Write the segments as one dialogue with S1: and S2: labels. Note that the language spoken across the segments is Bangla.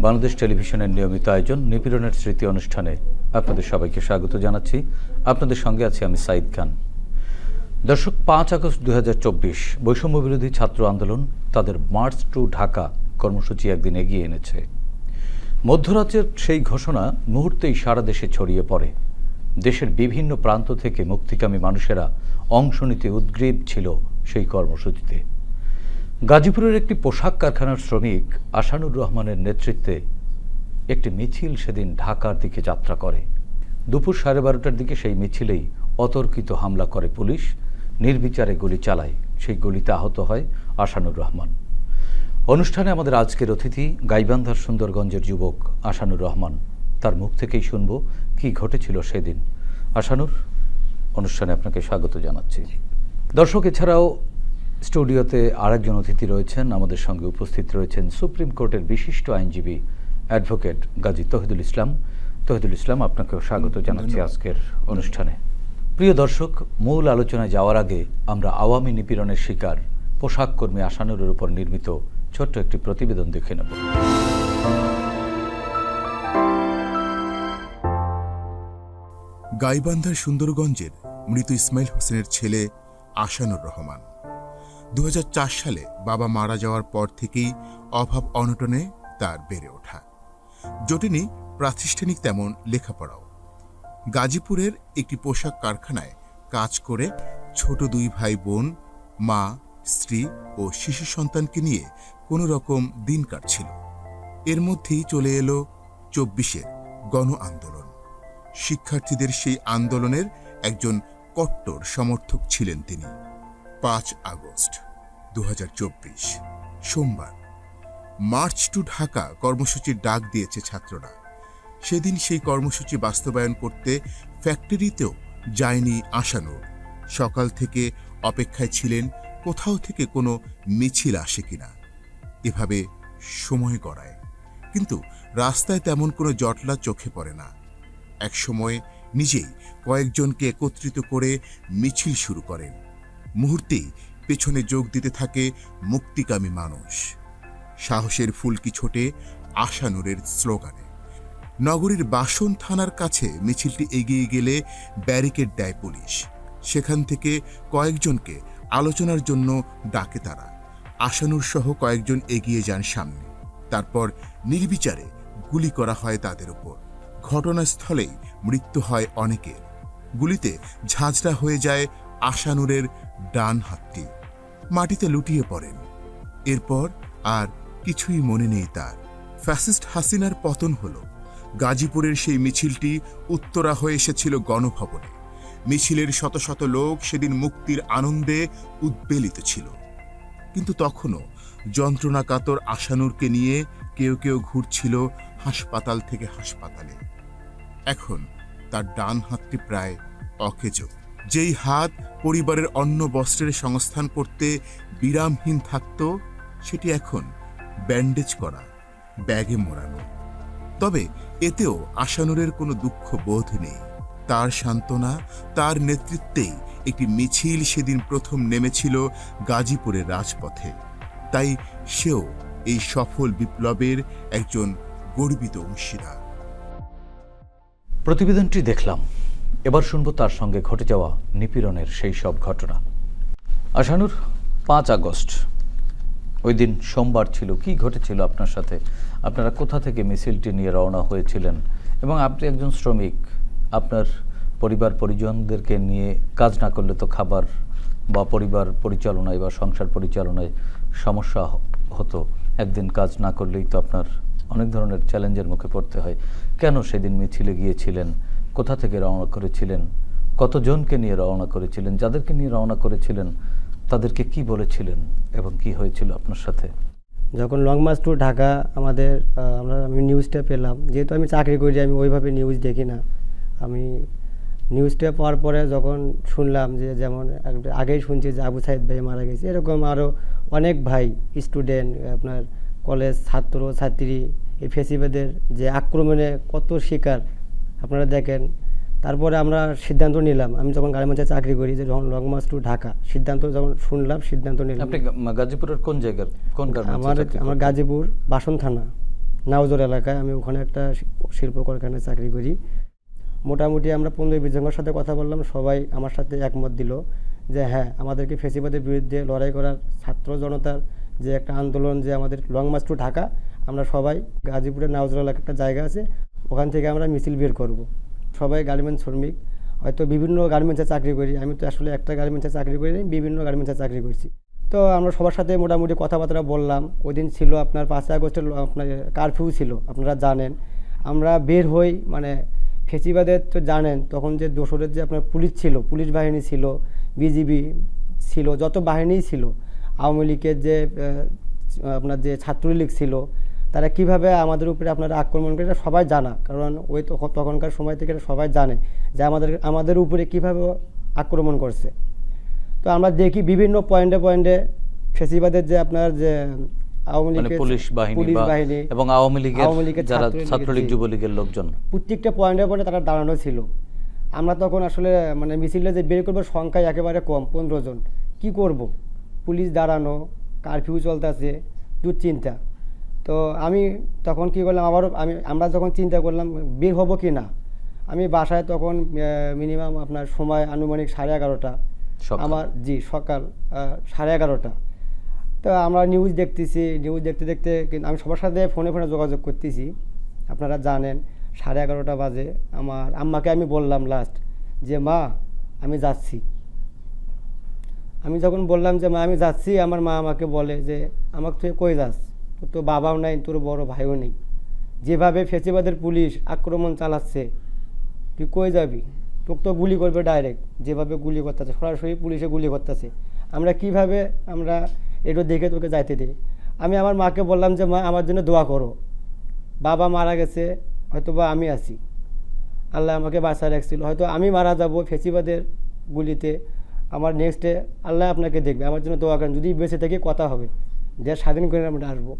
S1: বাংলাদেশ টেলিভিশনের নিয়মিত আয়োজন নিপীড়নের স্মৃতি অনুষ্ঠানে আপনাদের সবাইকে স্বাগত জানাচ্ছি। আপনাদের সঙ্গে আছি আমি সাইদ খান। দর্শক, 5 আগস্ট 2024 বৈষম্য বিরোধী ছাত্র আন্দোলন তাদের মার্চ টু ঢাকা কর্মসূচি একদিন এগিয়ে এনেছে। মধ্যরাজ্যের সেই ঘোষণা মুহূর্তেই সারা দেশে ছড়িয়ে পড়ে। দেশের বিভিন্ন প্রান্ত থেকে মুক্তিকামী মানুষেরা অংশ নিতে উদ্গ্রীব ছিল সেই কর্মসূচিতে। গাজীপুরের একটি পোশাক কারখানার শ্রমিক আশানুর রহমানের নেতৃত্বে একটি মিছিল সেদিন ঢাকার দিকে যাত্রা করে। দুপুর 12:30টার দিকে সেই মিছিলেই অতর্কিত হামলা করে পুলিশ, নির্বিচারে গুলি চালায়। সেই গুলিতে আহত হয় আশানুর রহমান। অনুষ্ঠানে আমাদের আজকের অতিথি গাইবান্ধার সুন্দরগঞ্জের যুবক আশানুর রহমান। তার মুখ থেকেই শুনব কি ঘটেছিল সেদিন। আশানুর, অনুষ্ঠানে আপনাকে স্বাগত জানাচ্ছি। দর্শক, এছাড়াও স্টুডিওতে আরেকজন অতিথি রয়েছেন। আমাদের সঙ্গে উপস্থিত রয়েছেন সুপ্রিম কোর্টের বিশিষ্ট আইনজীবী অ্যাডভোকেট গাজী তৌহিদুল ইসলাম। তৌহিদুল ইসলাম, আপনাকেও স্বাগত জানাচ্ছি আজকের অনুষ্ঠানে। প্রিয় দর্শক, মূল আলোচনায় যাওয়ার আগে আমরা আওয়ামী নিপীড়নের শিকার পোশাক কর্মী আশানুরের উপর নির্মিত ছোট্ট একটি প্রতিবেদন দেখে নেব।
S2: গাইবান্ধার সুন্দরগঞ্জের মৃত ইসমাইল হোসেনের ছেলে আশানুর রহমান 2004 সালে বাবা মারা যাওয়ার পর থেকেই অভাব অনটনে তার বেড়ে ওঠা। জটিনি প্রাতিষ্ঠানিক তেমন লেখাপড়াও। গাজীপুরের একটি পোশাক কারখানায় কাজ করে ছোট 2 ভাই বোন, মা, স্ত্রী ও শিশু সন্তানকে নিয়ে কোনো রকম দিন কাটছিল। এর মধ্যেই চলে এলো 24-এর গণ আন্দোলন। শিক্ষার্থীদের সেই আন্দোলনের একজন কট্টর সমর্থক ছিলেন তিনি। 5 আগস্ট 2024 সোমবার মার্চ টু ঢাকা কর্মসূচির ডাক দিয়েছে ছাত্ররা। সেদিন সেই কর্মসূচি বাস্তবায়ন করতে ফ্যাক্টরিতেও যায়নি আশানুর। সকাল থেকে অপেক্ষায় ছিলেন কোথাও থেকে কোনো মিছিল আসে কিনা, এভাবে সময় গড়ায়। কিন্তু রাস্তায় তেমন কোনো জটলা চোখে পড়ে না। এক সময় নিজেই কয়েকজনকে একত্রিত করে মিছিল শুরু করেন। মুহূর্তেই পেছনে যোগ দিতে থাকে মুক্তিকামী মানুষ। সাহসের ফুলকি ছোটে আশানুরের স্লোগানে। নগরীর বাসন থানার কাছে মিছিলটি এগিয়ে গেলে ব্যারিকেড দেয় পুলিশ। সেখান থেকে কয়েকজনকে আলোচনার জন্য ডাকে তারা। আশানুর সহ কয়েকজন এগিয়ে যান সামনে। তারপর নির্বিচারে গুলি করা হয় তাদের উপর। ঘটনাস্থলেই মৃত্যু হয় অনেকের। গুলিতে ঝাঁঝরা হয়ে যায় আশানুরের ডান হাতটি। মাটিতে লুটিয়ে পড়েন। এরপর আর কিছুই মনে নেই তার। ফ্যাসিস্ট হাসিনার পতন হলো। গাজীপুরের সেই মিছিলটি উত্তরা হয়ে এসেছিল গণভবনে। মিছিলের শত শত লোক সেদিন মুক্তির আনন্দে উদ্বেলিত ছিল। কিন্তু তখনও যন্ত্রণাকাতর আশানুরকে নিয়ে কেউ কেউ ঘুরছিল হাসপাতাল থেকে হাসপাতালে। এখন তার ডান হাতটি প্রায় অকেজো। যেই হাত পরিবারের অন্ন বস্ত্রের সংস্থান করতে বিরামহীন থাকত, সেটি এখন ব্যান্ডেজ করা, ব্যাগে মোড়ানো। তবে এতেও আশানুরের কোনো দুঃখ বোধ নেই। তার সান্ত্বনা, তার নেতৃত্বেই একটি মিছিল সেদিন প্রথম নেমেছিল গাজীপুরের রাজপথে। তাই সেও এই সফল বিপ্লবের একজন গর্বিত অংশীদার।
S1: প্রতিবেদনটি দেখলাম, এবার শুনবো তার সঙ্গে ঘটে যাওয়া নিপীড়নের সেই সব ঘটনা। আশানুর, 5 আগস্ট ওই দিন সোমবার ছিল। কি ঘটেছিল আপনার সাথে? আপনারা কোথা থেকে মিছিলটি নিয়ে রওনা হয়েছিলেন? এবং আপনি একজন শ্রমিক, আপনার পরিবার পরিজনদেরকে নিয়ে কাজ না করলে তো খাবার বা পরিবার পরিচালনায় বা সংসার পরিচালনায় সমস্যা হতো। একদিন কাজ না করলেই তো আপনার অনেক ধরনের চ্যালেঞ্জের মুখে পড়তে হয়। কেন সেদিন মিছিলে গিয়েছিলেন? কোথা থেকে রওনা করেছিলেন? কতজনকে নিয়ে রওনা করেছিলেন? যাদেরকে নিয়ে রওনা করেছিলেন তাদেরকে কি বলেছিলেন এবং কি হয়েছিল আপনার সাথে?
S3: যখন লং মার্চ টু ঢাকা আমি নিউজটা পেলাম, যেহেতু আমি চাকরি করি, আমি ওইভাবে নিউজ দেখি না। আমি নিউজটা পাওয়ার পরে যখন শুনলাম যে, যেমন আগেই শুনছি যে আবু সাইদ ভাই মারা গেছে, এরকম আরও অনেক ভাই, স্টুডেন্ট, আপনার কলেজ ছাত্র ছাত্রী, এই ফেসিবাদের যে আক্রমণে কত শিকার আপনারা দেখেন। তারপরে আমরা সিদ্ধান্ত নিলাম, আমি যখন গাড়িমঞ্চে চাকরি করি, যে যখন লং মার্চ টু ঢাকা সিদ্ধান্ত যখন শুনলাম, সিদ্ধান্ত নিলাম।
S1: আপনি গাজীপুরের কোন জায়গার, কোন
S3: আমার গাজীপুর বাসন থানা। নাওজোর এলাকায়। আমি ওখানে একটা শিল্প কারখানায় চাকরি করি। মোটামুটি আমরা 15-20 জনের সাথে কথা বললাম, সবাই আমার সাথে একমত দিল যে হ্যাঁ, আমাদেরকে ফ্যাসিবাদের বিরুদ্ধে লড়াই করার ছাত্র জনতার যে একটা আন্দোলন, যে আমাদের লং মার্চ টু ঢাকা, আমরা সবাই গাজীপুরের নাওজোর এলাকায় একটা জায়গা আছে, ওখান থেকে আমরা মিছিল বের করব। সবাই গার্মেন্টস শ্রমিক, হয়তো বিভিন্ন গার্মেন্টসে চাকরি করি। আমি তো আসলে একটা গার্মেন্টসে চাকরি করি, বিভিন্ন গার্মেন্টসে চাকরি করছি। তো আমরা সবার সাথে মোটামুটি কথাবার্তা বললাম। ওই দিন ছিল আপনার 5 আগস্টের আপনার কারফিউ ছিল, আপনারা জানেন। আমরা বের হই, মানে ফেসিবাদের তো জানেন তখন যে দোসরের যে আপনার পুলিশ ছিল, পুলিশ বাহিনী ছিল, বিজিবি ছিল, যত বাহিনীই ছিল, আওয়ামী লীগের যে আপনার যে ছাত্রলীগ ছিল, তারা কিভাবে আমাদের উপরে আপনারা আক্রমণ করে, এটা সবাই জানা। কারণ ওই তখনকার সময় থেকে সবাই জানে যে আমাদের উপরে কিভাবে আক্রমণ করছে। তো আমরা দেখি বিভিন্ন পয়েন্টে পয়েন্টে ফেসিবাদের যে আপনার যে আওয়ামী লীগের
S1: পুলিশ বাহিনী এবং আওয়ামী লীগের যারা ছাত্রলীগ যুবলীগের লোকজন
S3: প্রত্যেকটা পয়েন্টে পয়েন্টে তারা দাঁড়ানো ছিল। আমরা তখন আসলে মানে মিছিলে যে বের করবো সংখ্যায় একেবারে কম, 15 জন। কি করব, পুলিশ দাঁড়ানো, কারফিউ চলতেছে, দুশ্চিন্তা। তো আমি তখন কি করলাম, আমরা যখন চিন্তা করলাম বের হব কি না, আমি বাসায় তখন মিনিমাম আপনার সময় আনুমানিক 11:30 আমার, সকাল 11:30। তো আমরা নিউজ দেখতেছি, নিউজ দেখতে দেখতে কিন্তু আমি সবার সাথে ফোনে যোগাযোগ করতেছি। আপনারা জানেন 11:30 বাজে আমার আম্মাকে আমি বললাম লাস্ট যে মা আমি যাচ্ছি। আমি যখন বললাম যে মা আমি যাচ্ছি, আমার মা আমাকে বলে যে আমাকে তুই কই যাস, তোর তো বাবাও নাই, তোর বড় ভাইও নেই, যেভাবে ফেসিবাদের পুলিশ আক্রমণ চালাচ্ছে তুই কই যাবি, তোকে তো গুলি করবে ডাইরেক্ট, যেভাবে গুলি করতেছে, সরাসরি পুলিশে গুলি করতেছে, আমরা কিভাবে আমরা একটু দেখে তোকে যাইতে দিই। আমি আমার মাকে বললাম যে মা আমার জন্য দোয়া করো, বাবা মারা গেছে, হয়তো বা আমি আছি, আল্লাহ আমাকে বাঁচায় রাখছিল, হয়তো আমি মারা যাব ফেসিবাদের গুলিতে, আমার নেক্সটে আল্লাহ আপনাকে দেখবে, আমার জন্য দোয়া করেন, যদি বেঁচে থেকে কথা হবে, দেশ স্বাধীন করে আমরা আসবো।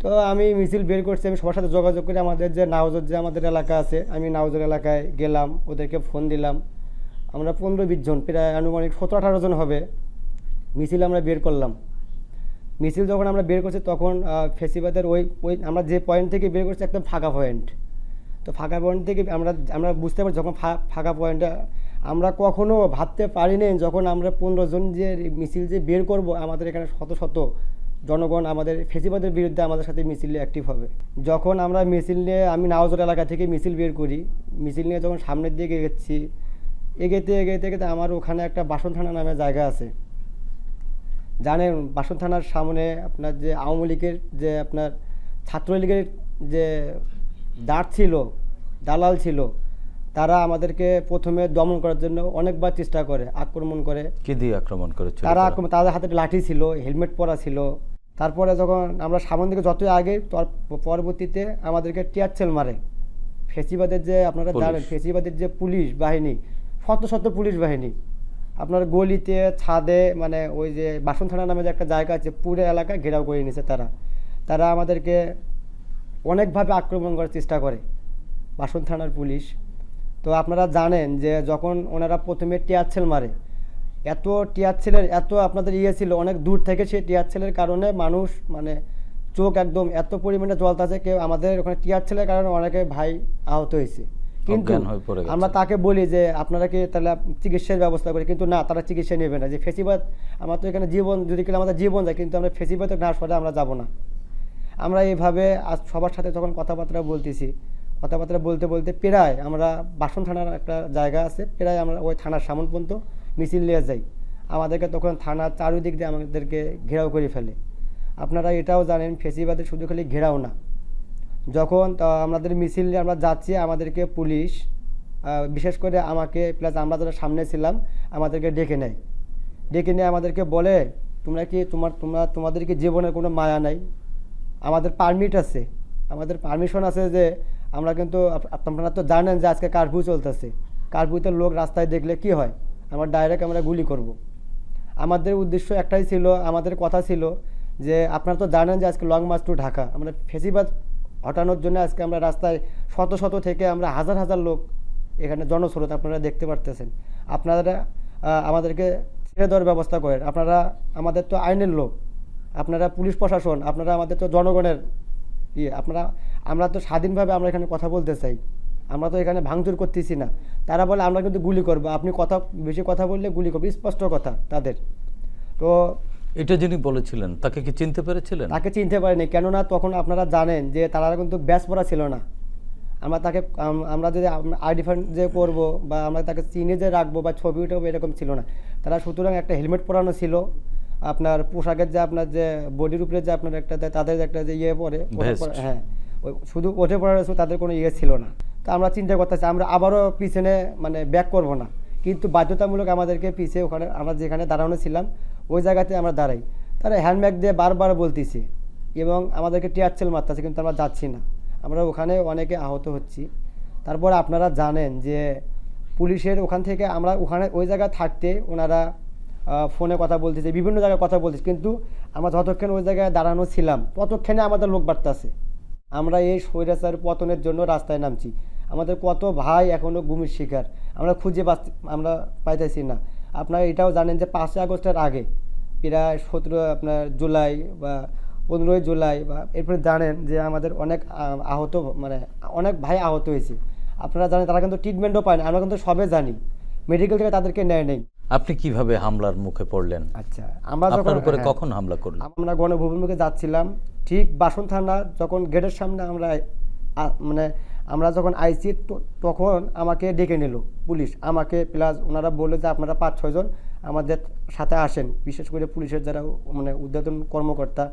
S3: তো আমি মিছিল বের করছি, আমি সবার সাথে যোগাযোগ করে আমাদের যে নাওজোর যে আমাদের এলাকা আছে, আমি নাওজোর এলাকায় গেলাম, ওদেরকে ফোন দিলাম। আমরা 15-20 জন, প্রায় আনুমানিক 17-18 জন হবে, মিছিল আমরা বের করলাম। মিছিল যখন আমরা বের করছি তখন ফেসিবাদের ওই আমরা যে পয়েন্ট থেকে বের করছি একদম ফাঁকা পয়েন্ট। তো ফাঁকা পয়েন্ট থেকে আমরা বুঝতে পারি যখন ফাঁকা পয়েন্টে আমরা কখনো ভাবতে পারিনি যখন আমরা 15 জন যে মিছিল যে বের করব, আমাদের এখানে শত শত জনগণ আমাদের ফেসিবাদের বিরুদ্ধে আমাদের সাথে মিছিলে অ্যাক্টিভ হবে। যখন আমরা মিছিল নিয়ে, আমি নাওজোর এলাকা থেকে মিছিল বের করি, মিছিল নিয়ে যখন সামনের দিকে এগোচ্ছি, এগোতে আমার ওখানে একটা বাসন থানা নামে জায়গা আছে, জানেন বাসন থানার সামনে আপনার যে আওয়ামী লীগের যে আপনার ছাত্রলীগের যে দাঁড় ছিল, দালাল ছিল, তারা আমাদেরকে প্রথমে দমন করার জন্য অনেকবার চেষ্টা করে, আক্রমণ করে।
S1: কি দিয়ে আক্রমণ করেছিল
S3: তাদের হাতে লাঠি ছিল, হেলমেট পরা ছিল। তারপরে যখন আমরা সামনে দিকে যতই আগে, পরবর্তীতে আমাদেরকে টিয়ারশেল মারে ফেসিবাদের যে আপনারা জানেন, ফেসিবাদের যে পুলিশ বাহিনী, শত শত পুলিশ বাহিনী আপনার গলিতে, ছাদে, মানে ওই যে বাসন থানা নামে যে একটা জায়গা আছে, পুরো এলাকা ঘেরাও করে নিয়েছে তারা আমাদেরকে অনেকভাবে আক্রমণ করার চেষ্টা করে বাসন থানার পুলিশ। তো আপনারা জানেন যে যখন ওনারা প্রথমে টিয়ারশেল মারে, এত টিয়ারশেলের এত আপনাদের ছিল, অনেক দূর থেকে সেই টিয়ারশেলের কারণে মানুষ মানে চোখ একদম এত পরিমাণে জ্বলতেছে, কেউ আমাদের ওখানে টিয়ারশেলের কারণে অনেকে ভাই আহত হয়েছে। কিন্তু আমরা তাকে বলি যে আপনারা কি তাহলে চিকিৎসার ব্যবস্থা করি, কিন্তু না, তারা চিকিৎসা নেবে না, যে ফেসিবাদ আমার তো এখানে জীবন, যদি কিনা আমাদের জীবন যায়, কিন্তু আমরা ফেসিবাদে না সরে আমরা যাব না। আমরা এইভাবে আজ সবার সাথে যখন কথাবার্তা বলতেছি, কথাবার্তা বলতে বলতে প্রায় আমরা বাসন থানার একটা জায়গা আছে, প্রায় আমরা ওই থানার সামনে পর্যন্ত মিছিল নিয়ে যাই। আমাদেরকে তখন থানার চারিদিক দিয়ে আমাদেরকে ঘেরাও করে ফেলে। আপনারা এটাও জানেন ফেসিবাদের শুধু খালি ঘেরাও না, যখন আমাদের মিছিল নিয়ে আমরা যাচ্ছি, আমাদেরকে পুলিশ বিশেষ করে আমাকে প্লাস আমরা যারা সামনে ছিলাম আমাদেরকে ডেকে নেয়, ডেকে নিয়ে আমাদেরকে বলে তোমরা কি তোমাদের কি জীবনের কোনো মায়া নাই, আমাদের পারমিট আছে, আমাদের পারমিশন আছে, যে আমরা কিন্তু আপনারা তো জানেন যে আজকে কারফিউ চলতেছে, কারফিউতে লোক রাস্তায় দেখলে কি হয়, আমরা ডাইরেক্ট আমরা গুলি করব। আমাদের উদ্দেশ্য একটাই ছিল, আমাদের কথা ছিল যে আপনারা তো জানেন যে আজকে লং মার্চ টু ঢাকা, আমরা ফেসিবাদ হটানোর জন্য আজকে আমরা রাস্তায় শত শত থেকে আমরা হাজার হাজার লোক এখানে জনস্রোত আপনারা দেখতে পারতেছেন। আপনারা আমাদেরকে ছেড়ে দেওয়ার ব্যবস্থা করেন, আপনারা আমাদের তো আইনের লোক, আপনারা পুলিশ প্রশাসন, আপনারা আমাদের তো জনগণের আমরা তো স্বাধীনভাবে আমরা এখানে কথা বলতে চাই, আমরা তো এখানে ভাঙচুর করতেছি না। তারা বলে আমরা কিন্তু গুলি করবো, আপনি বেশি কথা বললে গুলি করবো, স্পষ্ট কথা তাদের। তো
S1: এটা যিনি বলেছিলেন তাকে কি চিনতে পেরেছিলেন?
S3: তাকে চিনতে পারিনি, কেননা তখন আপনারা জানেন যে তারা কিন্তু ব্যাচ পড়া ছিল না। আমরা যদি আইডেন্টিফাই যে করবো বা আমরা তাকে চিনে যে রাখবো বা ছবি উঠাবো এরকম ছিল না। তারা সুতরাং একটা হেলমেট পরানো ছিল, আপনার পোশাকের যে আপনার যে বডির উপরে যে আপনার একটা তাদের একটা যে ইয়ে পরে, হ্যাঁ ওই শুধু ওঠে পড়ার তাদের কোনো ইয়ে ছিল না। তো আমরা চিন্তা করতেছি আমরা আবারও পিছনে মানে ব্যাক করব না, কিন্তু বাধ্যতামূলক আমাদেরকে পিছিয়ে ওখানে আমরা যেখানে দাঁড়ানো ছিলাম ওই জায়গাতে আমরা দাঁড়াই। তারা হ্যান্ডব্যাগ দিয়ে বারবার বলতেছে এবং আমাদেরকে টিয়ারশেল মারতেছে, কিন্তু আমরা যাচ্ছি না, আমরা ওখানে অনেকে আহত হচ্ছি। তারপর আপনারা জানেন যে পুলিশের ওখান থেকে আমরা ওখানে ওই জায়গায় থাকতে ওনারা ফোনে কথা বলতেছে, বিভিন্ন জায়গায় কথা বলতেছে, কিন্তু আমরা যতক্ষণ ওই জায়গায় দাঁড়ানো ছিলাম ততক্ষণে আমাদের লোক বাড়তেছে। আমরা এই স্বৈরাচার পতনের জন্য রাস্তায় নামছি, আমাদের কত ভাই এখনও গুমের শিকার, আমরা আমরা পাইতেছি না। আপনারা এটাও জানেন যে 5ই আগস্টের আগে প্রায় 17 আপনার জুলাই বা 15ই জুলাই বা এরপরে জানেন যে আমাদের অনেক আহত মানে অনেক ভাই আহত হয়েছে। আপনারা জানেন তারা কিন্তু ট্রিটমেন্টও পায় না, আমরা কিন্তু সবে জানি, মেডিকেল থেকে তাদেরকে নেয় নেই।
S1: আপনি কিভাবে হামলার মুখে পড়লেন?
S3: আচ্ছা, আমরা
S1: আপনার উপরে
S3: হ্যাঁ,
S1: কখন হামলা করলেন?
S3: আমরা গণভবনমুখে যাচ্ছিলাম, ঠিক বাসন থানা যখন গেটের সামনে মানে আমরা যখন আইছি তখন আমাকে ডেকে নিল পুলিশ, আমাকে প্লাস ওনারা বললো যে আপনারা 5-6 জন আমাদের সাথে আসেন, বিশেষ করে পুলিশের যারা মানে ঊর্ধ্বতন কর্মকর্তা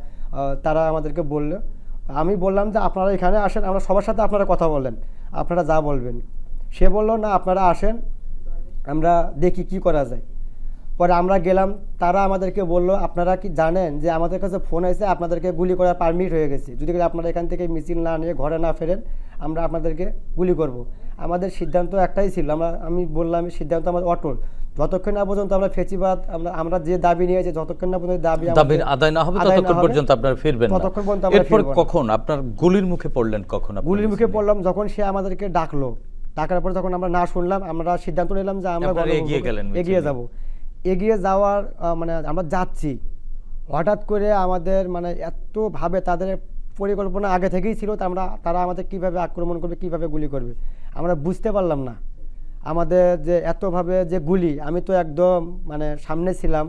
S3: তারা আমাদেরকে বললো। আমি বললাম যে আপনারা এখানে আসেন, আমরা সবার সাথে আপনারা কথা বলেন, আপনারা যা বলবেন। সে বললো না আপনারা আসেন, আমরা দেখি কি করা যায়। পরে আমরা গেলাম, তারা আমাদেরকে বললো আপনারা কি জানেন যে আমাদের কাছে ফোন আছে, আপনাদেরকে গুলি করার পারমিট হয়ে গেছে, যদি আপনারা এখান থেকে মিছিল না নিয়ে ঘরে না ফেরেন আমরা আপনাদেরকে গুলি করব। আমাদের সিদ্ধান্ত একটাই ছিল, আমি বললাম সিদ্ধান্ত আমার অটল, যতক্ষণ না পর্যন্ত আমরা ফেঁচিবাদ আমরা যে দাবি নিয়েছি যতক্ষণ না পর্যন্ত
S1: দাবির আদায় না হবে ততক্ষণ পর্যন্ত আপনারা ফিরবেন না।
S3: ততক্ষণ পর্যন্ত আমরা
S1: এরপর কখন আপনার গুলির মুখে পড়লেন? কখন
S3: গুলির মুখে পড়লাম যখন সে আমাদেরকে ডাকলো, ডাকার পর যখন আমরা না শুনলাম, আমরা সিদ্ধান্ত নিলাম যে আমরা এগিয়ে যাব। এগিয়ে যাওয়ার মানে আমরা যাচ্ছি, হঠাৎ করে আমাদের মানে এতভাবে তাদের পরিকল্পনা আগে থেকেই ছিল, তারা আমাদের কিভাবে আক্রমণ করবে, কিভাবে গুলি করবে আমরা বুঝতে পারলাম না। আমাদের যে এতভাবে যে গুলি, আমি তো একদম মানে সামনে ছিলাম,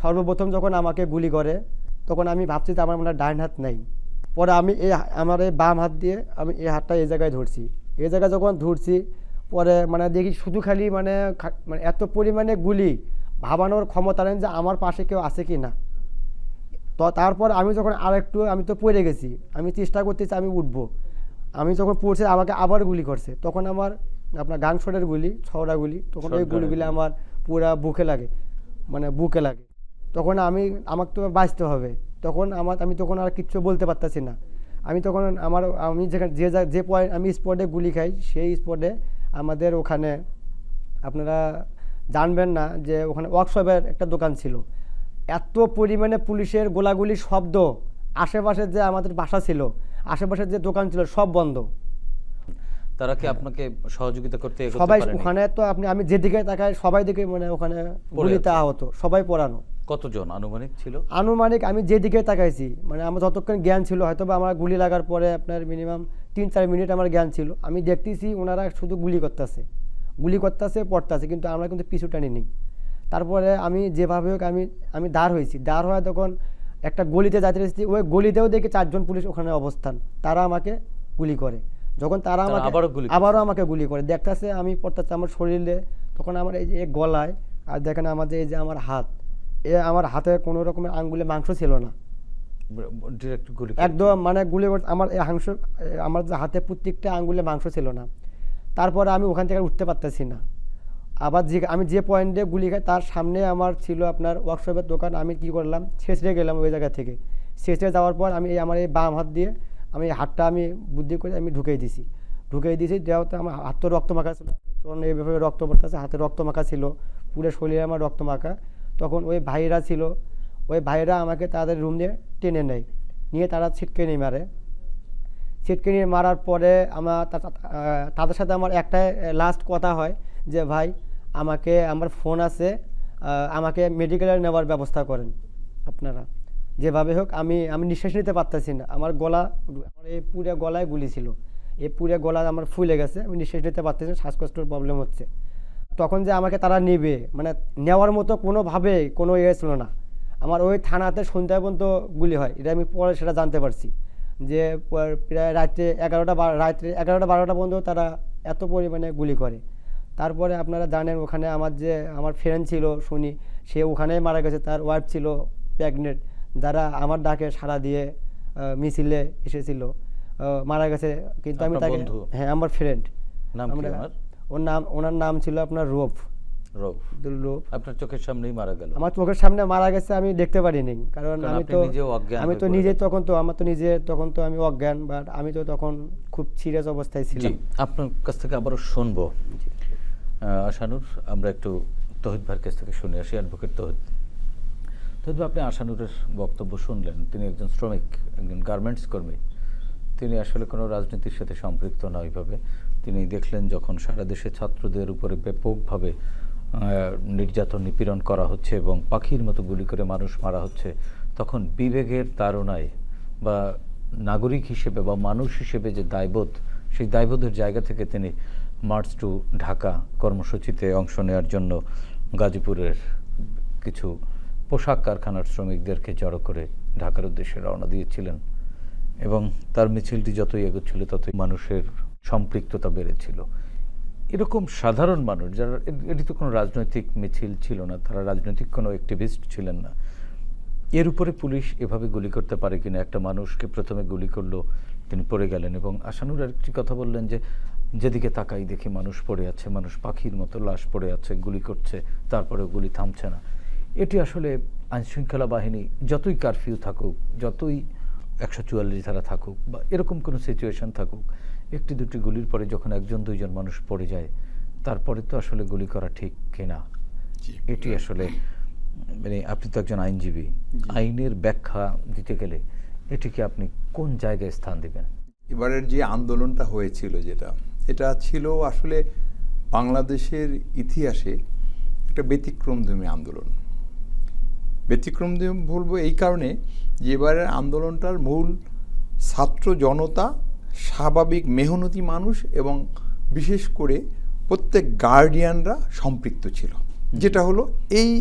S3: সর্বপ্রথম যখন আমাকে গুলি করে তখন আমি ভাবছি যে আমার মানে ডান হাত নাই। পরে আমি আমার এই বাম হাত দিয়ে আমি এই হাতটা এই জায়গায় ধরছি, এই জায়গায় যখন ধরছি পরে মানে দেখি শুধু খালি মানে এত পরিমাণে গুলি, ভাবানোর ক্ষমতা নেই যে আমার পাশে কেউ আছে কি না। তো তারপর আমি যখন আমি তো পড়ে গেছি, আমি চেষ্টা করতেছি আমি উঠবো, আমি যখন পড়ছে আমাকে আবার গুলি করছে, তখন আমার আপনার গান শটের গুলি, 6টা গুলি, তখন ওই গুলিগুলি আমার পুরা বুকে লাগে, মানে বুকে লাগে। তখন আমাকে তো বাঁচতে হবে, তখন আমি তখন আর কিচ্ছু বলতে পারতেছি না। আমি যে পয়েন্ট আমি স্পটে গুলি খাই, সেই স্পটে আমাদের ওখানে আপনারা জানবেন না যে ওখানে ওয়ার্কশপের একটা দোকান ছিল, এত পরিমাণে পুলিশের গোলাগুলি শব্দ, আশেপাশের যে আমাদের বাসা ছিল, আশেপাশের যে দোকান ছিল সব বন্ধ।
S1: তারা কি আপনাকে সহযোগিতা করতে
S3: সবাই ওখানে তো আমি যেদিকে তাকাই সবাই দিকে মানে ওখানে গুলিতে আহত, সবাই পড়ানো।
S1: কতজন আনুমানিক ছিল?
S3: আনুমানিক আমি যেদিকে তাকাইছি মানে আমার যতক্ষণ জ্ঞান ছিল, হয়তো বা আমার গুলি লাগার পরে আপনার মিনিমাম 3-4 মিনিট আমার জ্ঞান ছিল, আমি দেখতেছি ওনারা শুধু গুলি করতেছে পড়তেছে, কিন্তু আমরা কিন্তু পিছু টানি নেই। তারপরে আমি যেভাবে হোক আমি দাঁড় হয়েছি, দাঁড় হওয়া তখন একটা গলিতে যাইতে এসেছি, ওই গলিতেও দেখি 4 জন পুলিশ ওখানে অবস্থান, তারা আমাকে গুলি করে। যখন তারা আমাকে আবারও আমাকে গুলি করে, দেখতেছে আমি পড়তেছি আমার শরীরে, তখন আমার এই যে গলায় আর দেখেন আমাদের এই যে আমার হাত, আমার হাতে কোনো রকমের আঙ্গুলে মাংস ছিল না, একদম মানে গুলি আমার আমার যে হাতে প্রত্যেকটা আঙ্গুলে মাংস ছিল না। তারপরে আমি ওখান থেকে উঠতে পারতেছি না। আবার আমি যে পয়েন্টে গুলি খাই তার সামনে আমার ছিল আপনার ওয়ার্কশপের দোকান, আমি কি করলাম ছেঁচড়ে গেলাম ওই জায়গা থেকে। ছেঁচড়ে যাওয়ার পর আমার এই বাম হাত দিয়ে আমি হাতটা বুদ্ধি করে আমি ঢুকিয়ে দিছি, দেওয়াতে আমার হাত তো রক্ত মাখা ছিল, তখন এইভাবে রক্ত পড়তেছে, হাতে রক্ত মাখা ছিল, পুরো শরীরে আমার রক্ত মাখা। তখন ওই ভাইরা আমাকে তাদের রুম দিয়ে টেনে নিয়ে তারা ছিটকে নিয়ে মারার পরে তাদের সাথে আমার একটাই লাস্ট কথা হয় যে ভাই আমার ফোন আছে, আমাকে মেডিকেলে নেওয়ার ব্যবস্থা করেন আপনারা। যেভাবে হোক আমি নিঃশ্বাস নিতে পারতেছি না, আমার এই পুরো গলায় গুলি ছিল, এই পুরো গলা আমার ফুলে গেছে, আমি নিঃশ্বাস নিতে পারতেছি না, শ্বাসকষ্টের প্রবলেম হচ্ছে। তখন যে আমাকে তারা নেবে মানে নেওয়ার মতো কোনোভাবে কোনো ছিল না। আমার ওই থানাতে সন্ধ্যা পর্যন্ত গুলি হয়, এটা আমি পরে সেটা জানতে পারছি যে প্রায় রাত্রে 11টা 12টা পর্যন্ত তারা এত পরিমাণে গুলি করে। তারপরে আপনারা জানেন ওখানে আমার ফ্রেন্ড ছিল শুনি, সে ওখানেই মারা গেছে, তার ওয়াইফ ছিল প্রেগনেন্ট, যারা আমার ডাকে সাড়া দিয়ে মিছিলে এসেছিল, মারা গেছে। কিন্তু আমি তাকে, হ্যাঁ আমার ফ্রেন্ড, ওনার নাম ছিল আপনার রূপ।
S1: আপনার চোখের সামনেই মারা গেল? আমার
S3: চোখের সামনে মারা গেছে, আমি দেখতে পারিনি, কারণ আমি তো নিজে তখন তো আমি অজ্ঞান, বাট আমি তো তখন খুব সিরিয়াস অবস্থায় ছিলাম।
S1: আপনার কাছ থেকে আবারও শুনবো আশানুর, আমরা একটু তহিদ ভাইয়ের কাছ থেকে শুনে আসি। অ্যাডভোকেট তহিদ ভাই, আপনি আশানুরের বক্তব্য শুনলেন। তিনি একজন শ্রমিক, একজন গার্মেন্টস কর্মী, তিনি আসলে কোনো রাজনীতির সাথে সম্পৃক্ত না ওইভাবে। তিনি দেখলেন যখন সারা দেশে ছাত্রদের উপরে ব্যাপকভাবে নির্যাতন নিপীড়ন করা হচ্ছে এবং পাখির মতো গুলি করে মানুষ মারা হচ্ছে, তখন বিবেকের তাড়নায় বা নাগরিক হিসেবে বা মানুষ হিসেবে যে দায়বোধ, সেই দায়বোধের জায়গা থেকে তিনি মার্চ টু ঢাকা কর্মসূচিতে অংশ নেওয়ার জন্য গাজীপুরের কিছু পোশাক কারখানার শ্রমিকদেরকে জড়ো করে ঢাকার উদ্দেশ্যে রওনা দিয়েছিলেন এবং তার মিছিলটি যতই এগোচ্ছিল ততই মানুষের সম্পৃক্ততা বেড়েছিল। এরকম সাধারণ মানুষ যারা, এটি তো কোনো রাজনৈতিক মিছিল ছিল না, তারা রাজনৈতিক কোনো অ্যাক্টিভিস্ট ছিলেন না, এর উপরে পুলিশ এভাবে গুলি করতে পারে কিনা? একটা মানুষকে প্রথমে গুলি করলো, তিনি পড়ে গেলেন। এবং আশানুর আরেকটি কথা বললেন যে যেদিকে তাকাই দেখি মানুষ পড়ে আছে, মানুষ পাখির মতো লাশ পড়ে আছে, গুলি করছে, তারপরেও গুলি থামছে না। এটি আসলে আইনশৃঙ্খলা বাহিনী যতই কারফিউ থাকুক, যতই 144 ধারা থাকুক বা এরকম কোনো সিচুয়েশন থাকুক, একটি দুটি গুলির পরে যখন একজন দুইজন মানুষ পড়ে যায়, তারপরে তো আসলে গুলি করা ঠিক কিনা, এটি আসলে মানে আপনি তো একজন আইনজীবী, আইনের ব্যাখ্যা দিতে গেলে এটিকে আপনি কোন জায়গায় স্থান দিবেন?
S4: এবারের যে আন্দোলনটা হয়েছিল, এটা ছিল আসলে বাংলাদেশের ইতিহাসে একটা ব্যতিক্রমধর্মী আন্দোলন। ব্যতিক্রমধর্মী বলবো এই কারণে যে এবারের আন্দোলনটার মূল ছাত্র জনতা, স্বাভাবিক মেহনতি মানুষ এবং বিশেষ করে প্রত্যেক গার্ডিয়ানরা সম্পৃক্ত ছিল। যেটা হলো এই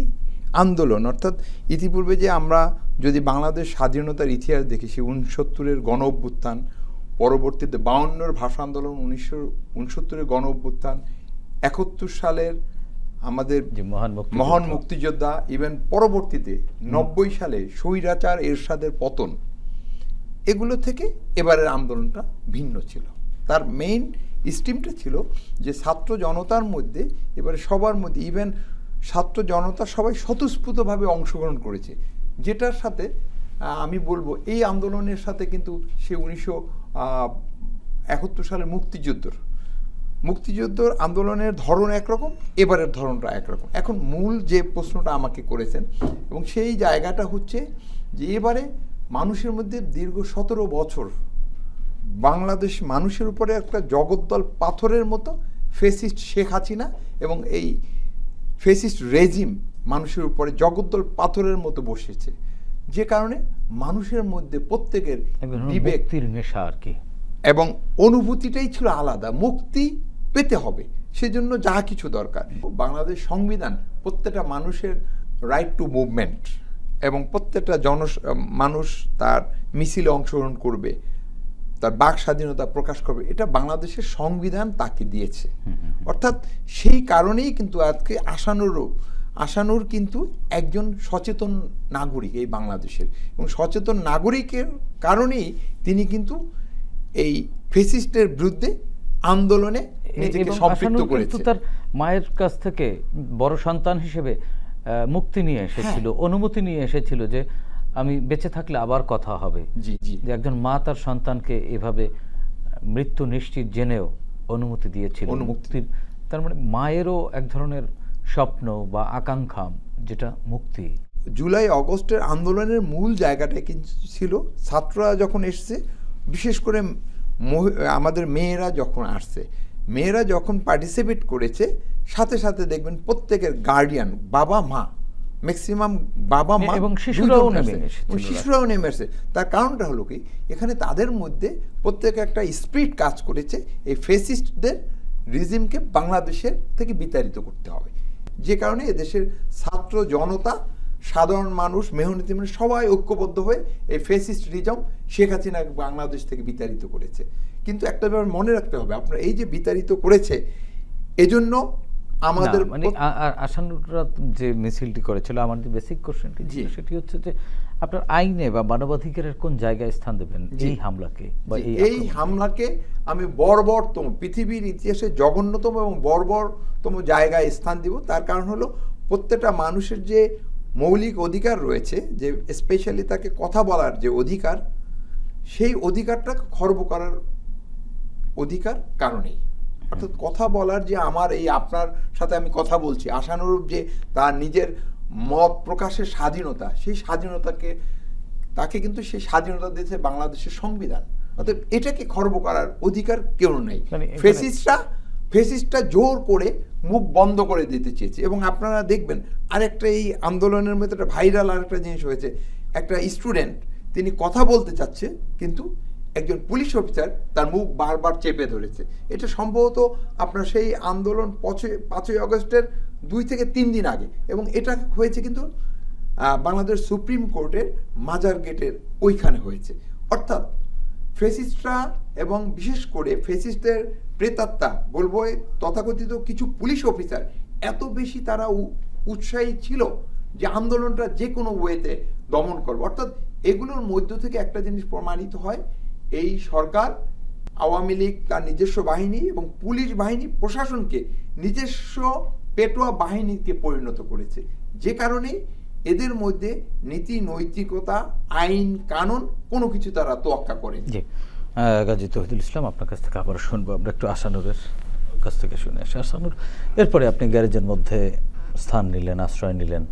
S4: আন্দোলন, অর্থাৎ ইতিপূর্বে যে আমরা যদি বাংলাদেশ স্বাধীনতার ইতিহাস দেখি, সেই 69-এর গণ অভ্যুত্থান, পরবর্তীতে 52-এর ভাষা আন্দোলন, 1969-এর গণ অভ্যুত্থান, 71 সালের আমাদের মহান মুক্তিযোদ্ধা, ইভেন পরবর্তীতে 90 সালে স্বৈরাচার এরশাদের পতন, এগুলো থেকে এবারের আন্দোলনটা ভিন্ন ছিল। তার মেইন স্ট্রিমটা ছিল যে ছাত্র জনতার মধ্যে, এবারে সবার মধ্যে, ইভেন ছাত্র জনতা সবাই স্বতঃস্ফূর্তভাবে অংশগ্রহণ করেছে, যেটার সাথে আমি বলবো এই আন্দোলনের সাথে কিন্তু সে 1971 সালের মুক্তিযুদ্ধর আন্দোলনের ধরন একরকম, এবারের ধরনটা একরকম। এখন মূল যে প্রশ্নটা আমাকে করেছেন, এবং সেই জায়গাটা হচ্ছে যে এবারে মানুষের মধ্যে দীর্ঘ 17 বছর বাংলাদেশ মানুষের উপরে একটা জগদ্দল পাথরের মতো ফেসিস্ট শেখ হাসিনা এবং এই ফেসিস্ট রেজিম মানুষের উপরে জগদ্দল পাথরের মতো বসেছে, যে কারণে মানুষের মধ্যে প্রত্যেকের
S1: বিবেকের নেশা আর কি,
S4: এবং অনুভূতিটাই ছিল আলাদা। মুক্তি পেতে হবে, সেজন্য যা কিছু দরকার। বাংলাদেশ সংবিধান প্রত্যেকটা মানুষের রাইট টু মুভমেন্ট, এবং প্রত্যেকটা মানুষ তার মিছিলে অংশগ্রহণ করবে, তার বাক স্বাধীনতা প্রকাশ করবে, এটা বাংলাদেশের সংবিধান তাকে দিয়েছে। অর্থাৎ সেই কারণেই কিন্তু আজকে আশানুর কিন্তু একজন সচেতন নাগরিক এই বাংলাদেশের, এবং সচেতন নাগরিকের কারণেই তিনি কিন্তু এই ফেসিস্টের বিরুদ্ধে আন্দোলনে নিজেকে সম্পৃক্ত করেছে।
S1: তার মায়ের কাছ থেকে বড় সন্তান হিসেবে মুক্তি নিয়ে এসেছিল, অনুমতি নিয়ে এসেছিল যে আমি বেঁচে থাকলে আবার কথা হবে। যে একজন মা তার সন্তানকে এভাবে মৃত্যু নিশ্চিত জেনেও অনুমতি দিয়েছিল মুক্তির, তার মানে মায়েরও এক ধরনের স্বপ্ন বা আকাঙ্ক্ষা, যেটা মুক্তি।
S4: জুলাই আগস্টের আন্দোলনের মূল জায়গাটা কিন্তু ছিল ছাত্ররা যখন এসছে, বিশেষ করে আমাদের মেয়েরা যখন আসছে, মেয়েরা যখন পার্টিসিপেট করেছে, সাথে সাথে দেখবেন প্রত্যেকের গার্ডিয়ান, বাবা মা ম্যাক্সিমাম বাবা মা
S1: এবং শিশুরাও
S4: দুইজন
S1: নেমে
S4: আসছে।
S1: এসেছিল।
S4: এবং শিশুরাও নেমে আসছে। তার কারণটা হলো কি, এখানে তাদের মধ্যে প্রত্যেকে একটা স্পিরিট কাজ করেছে এই ফেসিস্টদের রিজিমকে বাংলাদেশের থেকে বিতাড়িত করতে হবে, যে কারণে এদেশের ছাত্র জনতা, সাধারণ মানুষ, মেহনতি মানুষ সবাই ঐক্যবদ্ধ হয়ে এই ফেসিস্ট রিজম শেখ হাসিনাকে বাংলাদেশ থেকে বিতাড়িত করেছে। কিন্তু একটা ব্যাপার মনে রাখতে হবে, আপনার এই যে বিতাড়িত করেছে এজন্য আমাদের
S1: না, মানে আসানুরা যে মিছিলটি করেছিল, আমার যে বেসিক কোশ্চেনটি ছিল সেটি হচ্ছে যে আপনার আইনে বা মানবাধিকারের কোন জায়গায় স্থান দেবেন এই হামলাকে বা
S4: এই হামলাকে আমি বর্বরতম, পৃথিবীর ইতিহাসে জঘন্যতম এবং বর্বরতম জায়গায় স্থান দিব। তার কারণ হলো প্রত্যেকটা মানুষের যে মৌলিক অধিকার রয়েছে, যে স্পেশালি তাকে কথা বলার যে অধিকার, সেই অধিকারটাকে খর্ব করার অধিকার কারণেই, অর্থাৎ কথা বলার যে আমার এই আপনার সাথে আমি কথা বলছি, আশানুরূপ যে তার নিজের মত প্রকাশের স্বাধীনতা, সেই স্বাধীনতাকে তাকে কিন্তু সেই স্বাধীনতা দিয়েছে বাংলাদেশের সংবিধান। অর্থাৎ এটাকে খর্ব করার অধিকার কেউ নেই।
S1: মানে
S4: ফেসিস্টটা জোর করে মুখ বন্ধ করে দিতে চেয়েছে। এবং আপনারা দেখবেন আরেকটা এই আন্দোলনের মধ্যে একটা ভাইরাল আরেকটা জিনিস হয়েছে, একটা স্টুডেন্ট তিনি কথা বলতে চাচ্ছে কিন্তু একজন পুলিশ অফিসার তার মুখ বারবার চেপে ধরেছে। এটা সম্ভবত আপনার সেই আন্দোলন 5ই আগস্টের 2 থেকে 3 দিন আগে, এবং এটা হয়েছে কিন্তু বাংলাদেশ সুপ্রিম কোর্টের মাজার গেটের ওইখানে হয়েছে। অর্থাৎ ফেসিস্টরা এবং বিশেষ করে ফেসিস্টদের প্রেতাত্মা বলবো তথাকথিত কিছু পুলিশ অফিসার এত বেশি তারা উৎসাহী ছিল যে আন্দোলনটা যে কোনো ওয়েতে দমন করবে। অর্থাৎ এগুলোর মধ্য থেকে একটা জিনিস প্রমাণিত হয়, এই সরকার, আওয়ামী লীগ তার নিজস্ব বাহিনী এবং পুলিশ বাহিনী প্রশাসনকে নিজস্ব পেটোয়া বাহিনীকে পরিণত করেছে, যে কারণে এদের মধ্যে নীতি নৈতিকতা, আইন কানুন কোনো কিছু তারা তোয়াক্কা করে।
S1: জি, গাজী তৌহিদুল ইসলাম, আপনার কাছ থেকে আবার শুনবো। আমরা একটু আসানুরের কাছ থেকে শুনে আসি। আসানুর, এরপরে আপনি গ্যারেজের মধ্যে স্থান নিলেন, আশ্রয় নিলেন,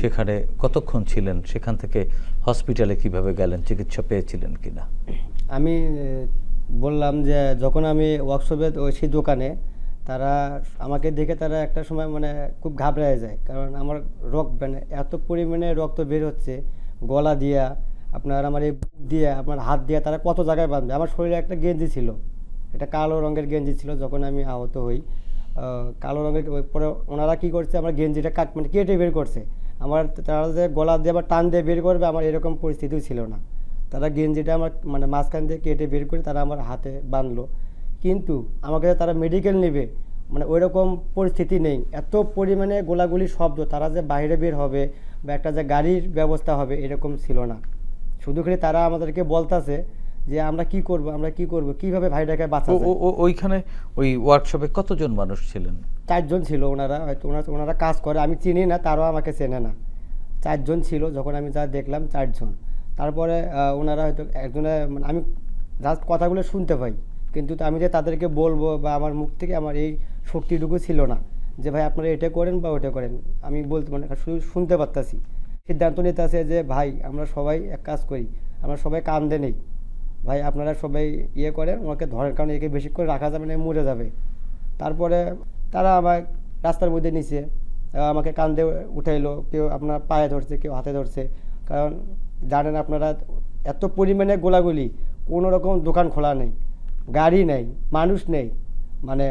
S1: সেখানে কতক্ষণ ছিলেন? সেখান থেকে হসপিটালে কিভাবে গেলেন? চিকিৎসা পেয়েছিলেন কিনা?
S3: আমি বললাম যে যখন আমি ওয়ার্কশপে সেই দোকানে, তারা আমাকে দেখে তারা একটা সময় মানে খুব ঘাবড়ায় যায়, কারণ আমার রক্ত মানে এত পরিমাণে রক্ত বের হচ্ছে গলা দিয়া, আপনার আমার এই বুক দিয়ে, আপনার হাত দিয়ে, তারা কত জায়গায় বাঁধবে। আমার শরীরে একটা গেঞ্জি ছিল, এটা কালো রঙের গেঞ্জি ছিল। যখন আমি আহত হই কালো রঙের, পরে ওনারা কী করছে, আমার গেঞ্জিটা মানে কেটে বের করছে। আমার তারা যে গলা দিয়ে আবার টান দিয়ে বের করবে, আমার এরকম পরিস্থিতিও ছিল না। তারা গেঞ্জিটা আমার মানে মাঝখান দিয়ে কেটে বের করে তারা আমার হাতে বাঁধলো, কিন্তু আমাকে তারা মেডিকেল নেবে মানে ওই রকম পরিস্থিতি নেই। এত পরিমাণে গোলাগুলি শব্দ, তারা যে বাইরে বের হবে বা একটা যে গাড়ির ব্যবস্থা হবে এরকম ছিল না। শুধু খালি তারা আমাদেরকে বলতেছে যে আমরা কি করব, আমরা কি করব, কিভাবে ভাইটাকে বাঁচাবো।
S1: ওইখানে ওই ওয়ার্কশপে কতজন মানুষ ছিলেন?
S3: 4 জন ছিল। ওনারা হয়তো ওনারা কাজ করে, আমি চিনি না, তারাও আমাকে চেনে না। 4 জন ছিল, যখন আমি যা দেখলাম 4 জন। তারপরে ওনারা হয়তো একজনে মানে আমি জাস্ট কথাগুলো শুনতে পাই, কিন্তু আমি যে তাদেরকে বলবো বা আমার মুখ থেকে আমার এই শক্তিটুকু ছিল না যে ভাই আপনারা এটা করেন বা ওটা করেন। আমি বলতে মানে শুধু শুনতে পারতাছি। সিদ্ধান্ত নিতে আছে যে ভাই আমরা সবাই এক কাজ করি, আমরা সবাই কান্দে নেই, ভাই আপনারা সবাই ইয়ে করেন, ওকে ধরেন, কারণ একে বেশি করে রাখা যাবে না, মরে যাবে। তারপরে তারা আমার রাস্তার মধ্যে নিচে আমাকে কান্দে উঠাইলো, কেউ আপনার পায়ে ধরছে, কেউ হাতে ধরছে। কারণ জানেন আপনারা এত পরিমাণে গোলাগুলি, কোনো রকম দোকান খোলা নেই, গাড়ি নেই, মানুষ নেই। মানে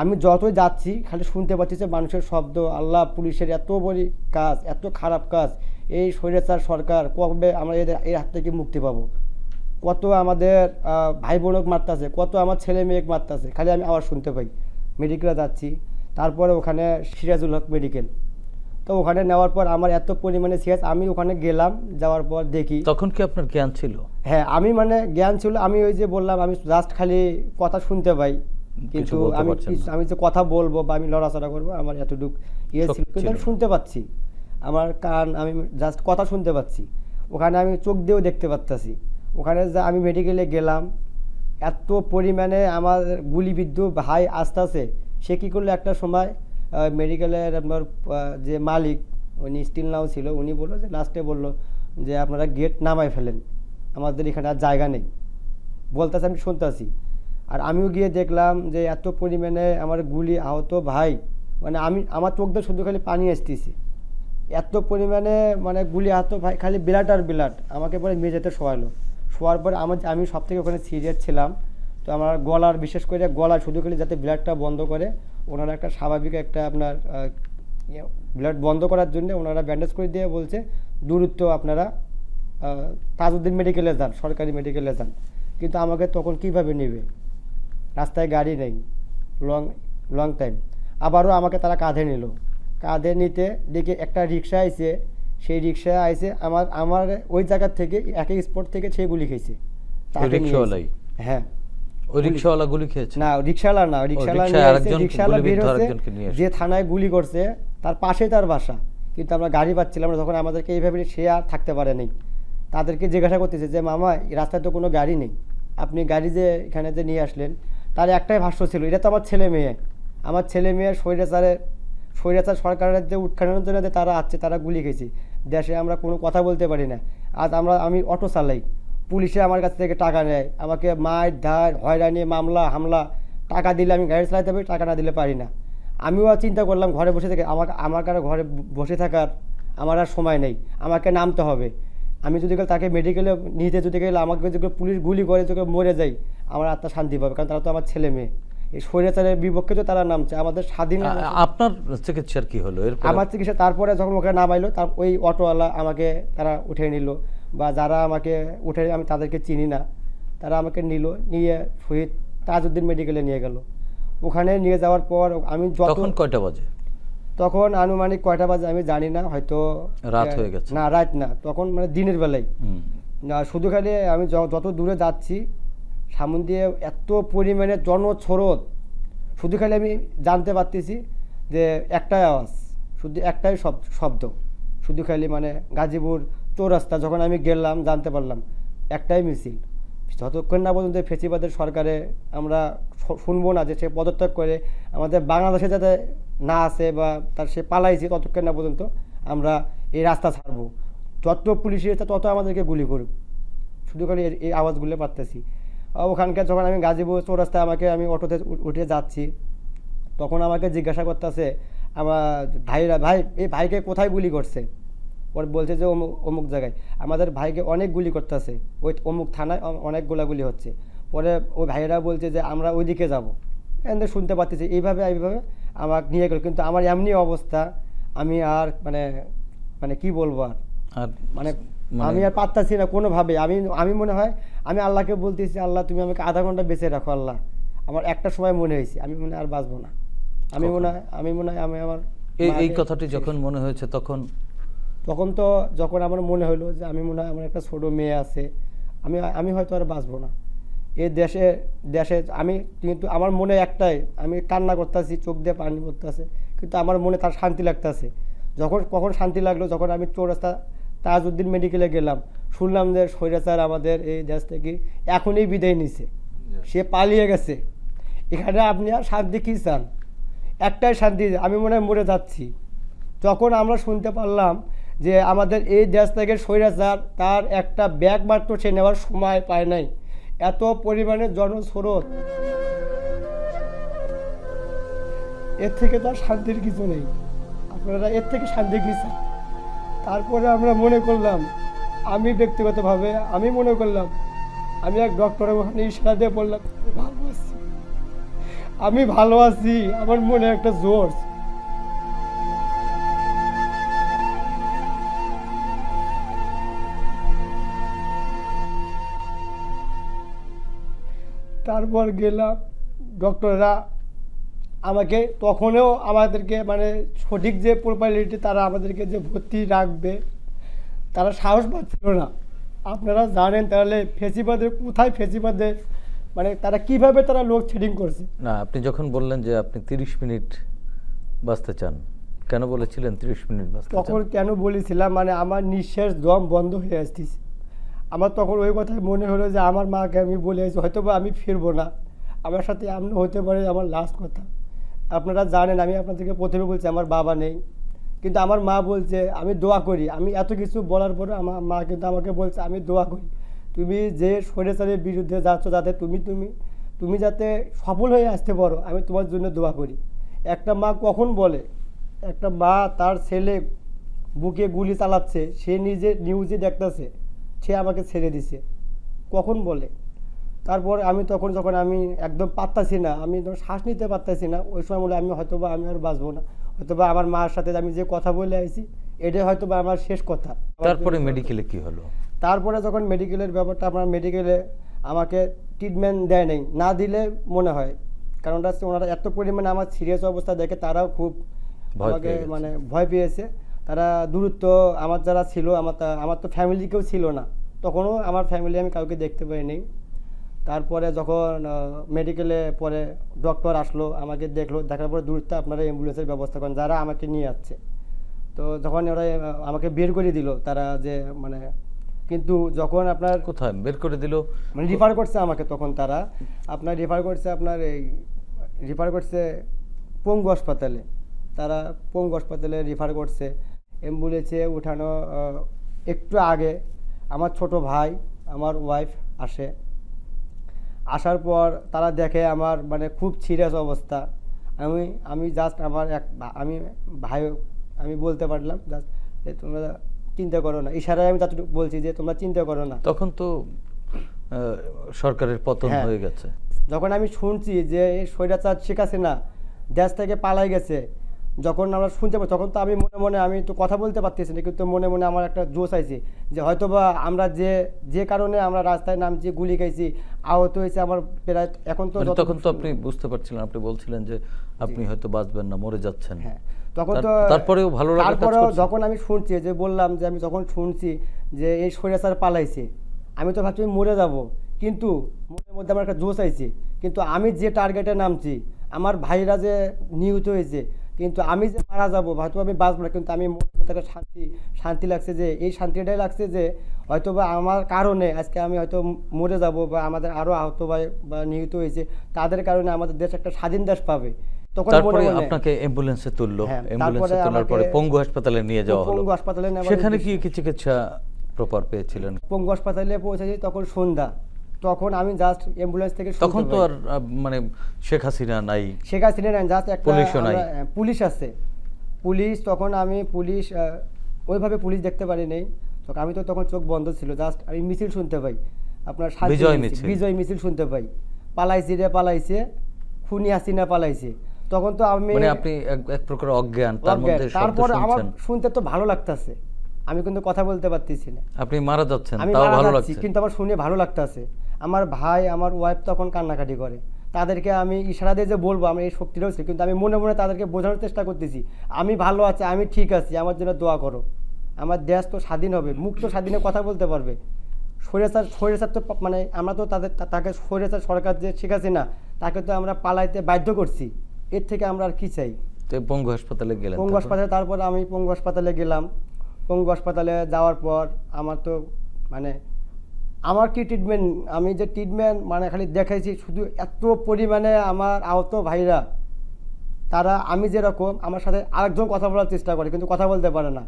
S3: আমি যতই যাচ্ছি খালি শুনতে পাচ্ছি যে মানুষের শব্দ। আল্লাহ, পুলিশের এত বড় কাজ, এত খারাপ কাজ, এই স্বৈরাচার সরকার কবে আমরা এর হাত থেকে মুক্তি পাবো? কত আমাদের ভাই বোনক মারতেছে, কত আমার ছেলে মেয়েকে মারতেছে, খালি আমি আবার শুনতে পাই। মেডিকেলে যাচ্ছি, তারপরে ওখানে সিরাজুল হক মেডিকেল, তো ওখানে নেওয়ার পর আমার এত পরিমাণে সিরিয়াস, আমি ওখানে গেলাম, যাওয়ার পর দেখি।
S1: তখন কি আপনার জ্ঞান ছিল?
S3: হ্যাঁ, আমি মানে জ্ঞান ছিল। আমি ওই যে বললাম, আমি জাস্ট খালি কথা শুনতে পাই, কিন্তু আমি যে কথা বলবো বা আমি লড়াচড়া করবো আমার এতটুকু ইয়ে ছিল, কিন্তু আমি শুনতে পাচ্ছি, আমার কান, আমি জাস্ট কথা শুনতে পাচ্ছি। ওখানে আমি চোখ দিয়েও দেখতে পাচ্ছি। ওখানে যে আমি মেডিকেলে গেলাম, এত পরিমাণে আমার গুলিবিদ্ধ ভাই আসতেছে। সে কী করলো, একটা সময় মেডিকেলের আপনার যে মালিক, উনি স্টিল নাও ছিল, উনি বললো যে লাস্টে বললো যে আপনারা গেট নামাই ফেলেন, আমাদের এখানে আর জায়গা নেই বলতেছে। আমি শুনতেছি, আর আমিও গিয়ে দেখলাম যে এত পরিমাণে আমার গুলি, আহত ভাই, মানে আমার চোখ দিয়ে শুধু খালি পানি আসতেছে। এত পরিমাণে মানে গুলি এত ভাই খালি ব্লাড আর ব্লাড, আমাকে পরে মেঝেতে শোয়ালো। শোয়ার পরে আমি সব থেকে ওখানে সিরিয়াস ছিলাম, তো আমার গলার বিশেষ করে গলা শুধু খালি যাতে ব্লাডটা বন্ধ করে ওনারা একটা স্বাভাবিক একটা আপনার ব্লাড বন্ধ করার জন্য ওনারা ব্যান্ডেজ করে দিয়ে বলছে দূরত্ব আপনারা তাজউদ্দিন মেডিকেলে যান, সরকারি মেডিকেলে যান। কিন্তু আমাকে তখন কিভাবে নেবে, রাস্তায় গাড়ি নেই, লং টাইম। আবারও আমাকে তারা কাঁধে নিল, কাঁধে নিতে দেখে একটা রিক্সা আইছে, সেই রিক্সায় আইছে আমার ওই জায়গার থেকে একই স্পট থেকে সে গুলি খেয়েছে। তাকে নিয়ে
S1: রিক্সাওয়ালাই?
S3: হ্যাঁ।
S1: ওই রিক্সাওয়ালা গুলি খেয়েছে?
S3: না, রিক্সাওয়ালা না, রিক্সাওয়ালা নিয়ে আসছে, রিক্সাওয়ালা বের হচ্ছে, যে থানায় গুলি করছে তার পাশেই তার বাসা, কিন্তু আমরা গাড়ি পাচ্ছিলাম না। তখন আমাদেরকে এইভাবে সে আর থাকতে পারে নাই, তাদেরকে জিজ্ঞাসা করতেছে যে মামা এই রাস্তায় তো কোনো গাড়ি নেই, আপনি গাড়ি যে এখানে যে নিয়ে আসলেন। তার একটাই ভাষ্য ছিল, এটা তো আমার ছেলে মেয়ে, আমার ছেলে মেয়ে স্বৈরাচার সরকারের যে উৎখানের জন্য যে তারা আসছে, তারা গুলি খেয়েছে, দেশে আমরা কোনো কথা বলতে পারি না। আজ আমি অটো চালাই, পুলিশে আমার কাছ থেকে টাকা নেয়, আমাকে মার ধার হয়রানি মামলা হামলা, টাকা দিলে আমি গাড়ি চালাতে পারি, টাকা না দিলে পারি না। আমিও চিন্তা করলাম ঘরে বসে থেকে আমার কারো ঘরে বসে থাকার আমার আর সময় নেই, আমাকে নামতে হবে। আমি যদি তাকে মেডিকেলে নিতে যদি গেলে আমাকে যদি পুলিশ গুলি করে যদি মরে যাই, আমার আত্মা শান্তি পাবে, কারণ তারা তো আমার ছেলে মেয়ে। এই স্বৈরাচারের বিপক্ষে তো তারা নামছে, আমাদের স্বাধীন।
S1: আপনার চিকিৎসার কি হলো এরপর?
S3: আমার চিকিৎসা তারপরে যখন ওখানে নামাইলো, তার ওই অটোওয়ালা আমাকে তারা উঠে নিল, বা যারা আমাকে উঠে আমি তাদেরকে চিনি না, তারা আমাকে নিল, নিয়ে শহীদ তাজউদ্দিন মেডিকেলে নিয়ে গেল। ওখানে নিয়ে যাওয়ার পর আমি
S1: তখন কয়টা বাজে?
S3: তখন আনুমানিক কয়টা বাজে আমি জানি না, হয়তো
S1: রাত হয়ে গেছে।
S3: না, রাত না, তখন মানে দিনের বেলায়। না, শুধু খালি আমি যত দূরে যাচ্ছি সামন দিয়ে এত পরিমাণে জনস্রোত, শুধু খালি আমি জানতে পারতেছি যে একটাই আওয়াজ, শুধু একটাই শব্দ, শুধু খালি মানে গাজীপুর চৌরাস্তা যখন আমি গেলাম জানতে পারলাম একটাই মিছিল। যতক্ষণ না পর্যন্ত ফেসিবাদের সরকারে আমরা শুনবো না যে সে পদত্যাগ করে আমাদের বাংলাদেশে যাতে না আসে বা তার সে পালাইছে, ততক্ষণ না পর্যন্ত আমরা এই রাস্তা ছাড়বো। যত পুলিশ এসে তত আমাদেরকে গুলি করুক, শুধু খালি এই আওয়াজগুলো পারতেছি। ওখানকার যখন আমি গাজীপুর চৌরাস্তায় আমি অটোতে উঠে যাচ্ছি, তখন আমাকে জিজ্ঞাসা করতেছে আমার ভাইরা, ভাই এই ভাইকে কোথায় গুলি করছে? ওর বলছে যে অমুক জায়গায় আমাদের ভাইকে অনেক গুলি করতেছে, ওই অমুক থানায় অনেক গোলাগুলি হচ্ছে। পরে ওই ভাইয়েরা বলছে যে আমরা ওইদিকে যাবো, এখানে শুনতে পাচ্ছি। এইভাবে আমাকে নিয়ে গেল, কিন্তু আমার এমনি অবস্থা আমি আর মানে কি বলবো আর মানে আমি আর পারতাছি না কোনোভাবে। আমি মনে হয় আমি আল্লাহকে বলতেছি, আল্লাহ তুমি আমাকে আধা ঘন্টা বেঁচে রাখো আল্লাহ। আমার একটা সময় মনে হয়েছে আমি মনে আর বাঁচবো না, আমি মনে হয় আমি আমার
S1: এই কথাটি যখন মনে হয়েছে তখন
S3: তো যখন আমার মনে হলো যে আমি মনে হয় আমার একটা ছোট মেয়ে আছে, আমি হয়তো আর বাঁচবো না এই দেশে। আমি কিন্তু আমার মনে একটাই, আমি কান্না করতেছি, চোখ দিয়ে পানি পড়তেছে, কিন্তু আমার মনে তার শান্তি লাগতেছে। কখন শান্তি লাগলো, যখন আমি চৌরাস্তা তাজউদ্দিন মেডিকেলে গেলাম, শুনলাম যে স্বৈরাচার আমাদের এই দেশ থেকে এখনই বিদায় নিছে, সে পালিয়ে গেছে। এখানে আপনি আর শান্তি কী চান? একটাই শান্তি, আমি মনে হয় মরে যাচ্ছি। যখন আমরা শুনতে পারলাম যে আমাদের এই দেশ থেকে স্বৈরাচার তার একটা ব্যাগ মাত্র সে নেওয়ার সময় পায় নাই, এত পরিমাণে জনস্রোত, এর থেকে তো আর শান্তির কিছু নেই। আপনারা এর থেকে শান্তি কি চান? তারপরে আমরা মনে করলাম, আমি ব্যক্তিগতভাবে আমি মনে করলাম, আমি এক ডক্টরের ওখানে ইশারা দিয়ে বললাম আমি ভালো আছি, আমার মনে একটা জোর। তারপর গেলাম, ডক্টররা আমাকে তখনও আমাদেরকে মানে সঠিক যে প্রপার্টি তারা আমাদেরকে যে ভর্তি রাখবে তারা সাহস পাচ্ছিল না। আপনারা জানেন তাহলে ফেসিবাদের মানে তারা কিভাবে তারা লোক থ্রেডিং করছে।
S1: না, আপনি যখন বললেন যে আপনি 30 মিনিট বাঁচতে চান, কেন বলেছিলেন 30 মিনিট বাঁচতে চান?
S3: তখন কেন বলেছিলাম মানে আমার নিঃশ্বাস দম বন্ধ হয়ে আসতেছে। আমার তখন ওই কথাই মনে হলো যে আমার মাকে আমি বলে আসছি হয়তো বা আমি ফিরবো না, আমার সাথে এমন হতে পারে আমার লাস্ট কথা। আপনারা জানেন আমি আপনাদেরকে প্রথমে বলছি আমার বাবা নেই, কিন্তু আমার মা বলছে আমি দোয়া করি। আমি এত কিছু বলার পরে আমার মা কিন্তু আমাকে বলছে আমি দোয়া করি তুমি যে স্বৈরাচারের বিরুদ্ধে যাচ্ছ যাতে তুমি যাতে সফল হয়ে আসতে পারো, আমি তোমার জন্য দোয়া করি। একটা মা কখন বলে, একটা মা তার ছেলে বুকে গুলি চালাচ্ছে, সে নিজে নিউজে দেখতেছে, সে আমাকে ছেড়ে দিছে, কখন বলে? তারপর আমি তখন যখন আমি একদম পারতাছি না, আমি যখন শ্বাস নিতে পারতাছি না, ওই সময় বলে আমি হয়তোবা আমি আর বাঁচবো না, হয়তোবা আমার মার সাথে আমি যে কথা বলে আইছি এটাই হয়তোবা আমার শেষ কথা।
S1: তারপরে মেডিকেলে কি হলো?
S3: তারপরে যখন মেডিকেলের ব্যাপারটা, আপনার মেডিকেলে আমাকে ট্রিটমেন্ট দেয় নাই, না দিলে মনে হয়, কারণটা হচ্ছে ওনারা এত পরিমাণে আমার সিরিয়াস অবস্থা দেখে তারাও খুব
S1: ভয়
S3: আমাকে
S1: পেয়ে গেছে।
S3: মানে ভয় পেয়েছে। তারা দূরত্ব আমার যারা ছিল, আমার তো ফ্যামিলি কেউ ছিল না তখনও, আমার ফ্যামিলি আমি কাউকে দেখতে পাইনি। তারপরে যখন মেডিকেলে পরে ডক্টর আসলো, আমাকে দেখলো, দেখার পরে দূরত্ব আপনারা অ্যাম্বুলেন্সের ব্যবস্থা করেন যারা আমাকে নিয়ে যাচ্ছে। তো যখন ওরা আমাকে বের করে দিল তারা, যে মানে কিন্তু যখন আপনার
S1: কোথায় বের করে দিল?
S3: মানে রিফার করছে আমাকে, তখন তারা আপনার রিফার করছে, আপনার এই রিফার করছে পঙ্গু হাসপাতালে। তারা পঙ্গু হাসপাতালে রিফার করছে। অ্যাম্বুলেন্সে উঠানো একটু আগে আমার ছোট ভাই, আমার ওয়াইফ আসে। আসার পর তারা দেখে আমার মানে খুব সিরিয়াস অবস্থা। আমি জাস্ট আমার আমি ভাই, আমি বলতে পারলাম জাস্ট যে তোমরা চিন্তা করো না, ইশারায় আমি ততটুকু বলছি যে তোমরা চিন্তা করো না।
S1: তখন তো সরকারের পতন
S3: হ্যাঁ।
S1: হয়ে গেছে।
S3: যখন আমি শুনছি যে এই স্বৈরাচার শেখ হাসিনা দেশ থেকে পালাই গেছে, যখন আমরা শুনতে পাই, তখন তো আমি মনে মনে, আমি তো কথা বলতে পারতেছি না, কিন্তু মনে মনে আমার একটা জোশ আইছে যে হয়তোবা আমরা যে কারণে আমরা রাস্তায় নামছি, গুলি খাইছি, আহত হয়েছে আমার প্রায়, এখন তো
S1: মানে তখন তো আপনি বুঝতে পারছিলেন, আপনি বলছিলেন যে আপনি হয়তো বাঁচবেন না, মরে যাচ্ছেন।
S3: হ্যাঁ, তখন তো
S1: তারপরেও ভালো লাগা কাজ
S3: তারপরেও
S1: করছে?
S3: যখন আমি শুনছি, যে বললাম যে আমি যখন শুনছি যে এই স্বৈরাচার পালাইছে, আমি তো ভাবছি আমি মরে যাব, কিন্তু মনের মধ্যে আমার একটা জোশ আইছে, কিন্তু আমি যে টার্গেটে নামছি, আমার ভাইরা যে নিহত হয়েছে, কিন্তু আমি যে মারা যাবো, হয়তো আমি বাঁচবো না, কিন্তু আমি মনের মধ্যে একটা শান্তি লাগছে, যে এই শান্তিটাই লাগছে যে হয়তো বা আমার কারণে আজকে আমি হয়তো মরে যাব, বা আমাদের আরও আহত বা নিহত হয়েছে তাদের কারণে আমাদের দেশ একটা স্বাধীন দেশ পাবে। তখন
S1: তারপরে
S3: মনে মনে
S1: আপনাকে অ্যাম্বুলেন্সে তুললো,
S3: হ্যাঁ,
S1: অ্যাম্বুলেন্সে
S3: তারপরে
S1: তোলার পরে
S3: আমাকে
S1: পঙ্গু হাসপাতালে নিয়ে যাওয়া হলো।
S3: পঙ্গু হাসপাতালে নেওয়ার
S1: সেখানে
S3: উদ্দেশ্যে-
S1: কি চিকিৎসা প্রপার পেয়েছিলেন?
S3: পঙ্গু হাসপাতালে পৌঁছেছি তখন সন্ধ্যা, তখন আমি জাস্ট অ্যাম্বুলেন্স থেকে শুনতে
S1: তখন তো
S3: পাই।
S1: আর মানে শেখ হাসিনা নাই।
S3: শেখ হাসিনা নাই, জাস্ট একটা
S1: পুলিশও নাই।
S3: পুলিশ আছে, পুলিশ তখন আমি পুলিশ ওইভাবে পুলিশ দেখতে পারি নাই, তখন আমি তো তখন চোখ বন্ধ ছিল, জাস্ট আমি মিছিল শুনতে পাই, আপনার শান্তি
S1: বিজয় মিছিল।
S3: বিজয় মিছিল শুনতে পাই, পালাইছি রে পালাইছে, খুনি হাসিনা পালাইছে। তখন তো আমি
S1: মানে আপনি এক প্রকার অজ্ঞান, তার
S3: অজ্ঞান।
S1: মধ্যে শব্দ
S3: তারপর আমার
S1: শুনছেন।
S3: শুনতে তো ভালো লাগতেছে, আমি কিন্তু কথা বলতে পারতেছি না,
S1: আপনি মারা যাচ্ছেন,
S3: আমি
S1: তাও
S3: মারা
S1: ভালো
S3: যাচ্ছি,
S1: লাগছে।
S3: কিন্তু আমার শুনে ভালো লাগতেছে। আমার ভাই, আমার ওয়াইফ তখন কান্নাকাটি করে, তাদেরকে আমি ইশারা দিয়ে যে বলবো আমার এই শক্তিটাও ছিল, কিন্তু আমি মনে মনে তাদেরকে বোঝানোর চেষ্টা করতেছি আমি ভালো আছি, আমি ঠিক আছি, আমার জন্য দোয়া করো, আমার দেশ তো স্বাধীন হবে, মুক্ত স্বাধীনে কথা বলতে পারবে। স্বৈরাচার তো মানে আমরা তো তাকে স্বৈরাচার সরকার যে শেখ হাসিনা, তাকে তো আমরা পালাইতে বাধ্য করছি, এর থেকে আমরা আর কি চাই?
S1: তো পঙ্গু হাসপাতালে গেলেন।
S3: পঙ্গু
S1: তারপর?
S3: হাসপাতালে, তারপর আমি পঙ্গু হাসপাতালে গেলাম। পঙ্গু হাসপাতালে যাওয়ার পর আমার তো মানে আমার কি ট্রিটমেন্ট, আমি যে ট্রিটমেন্ট মানে খালি দেখাইছি, শুধু এত পরিমাণে আমার আহত ভাইরা, তারা আমি যেরকম, আমার সাথে আরেকজন কথা বলার চেষ্টা করে কিন্তু কথা বলতে পারে না।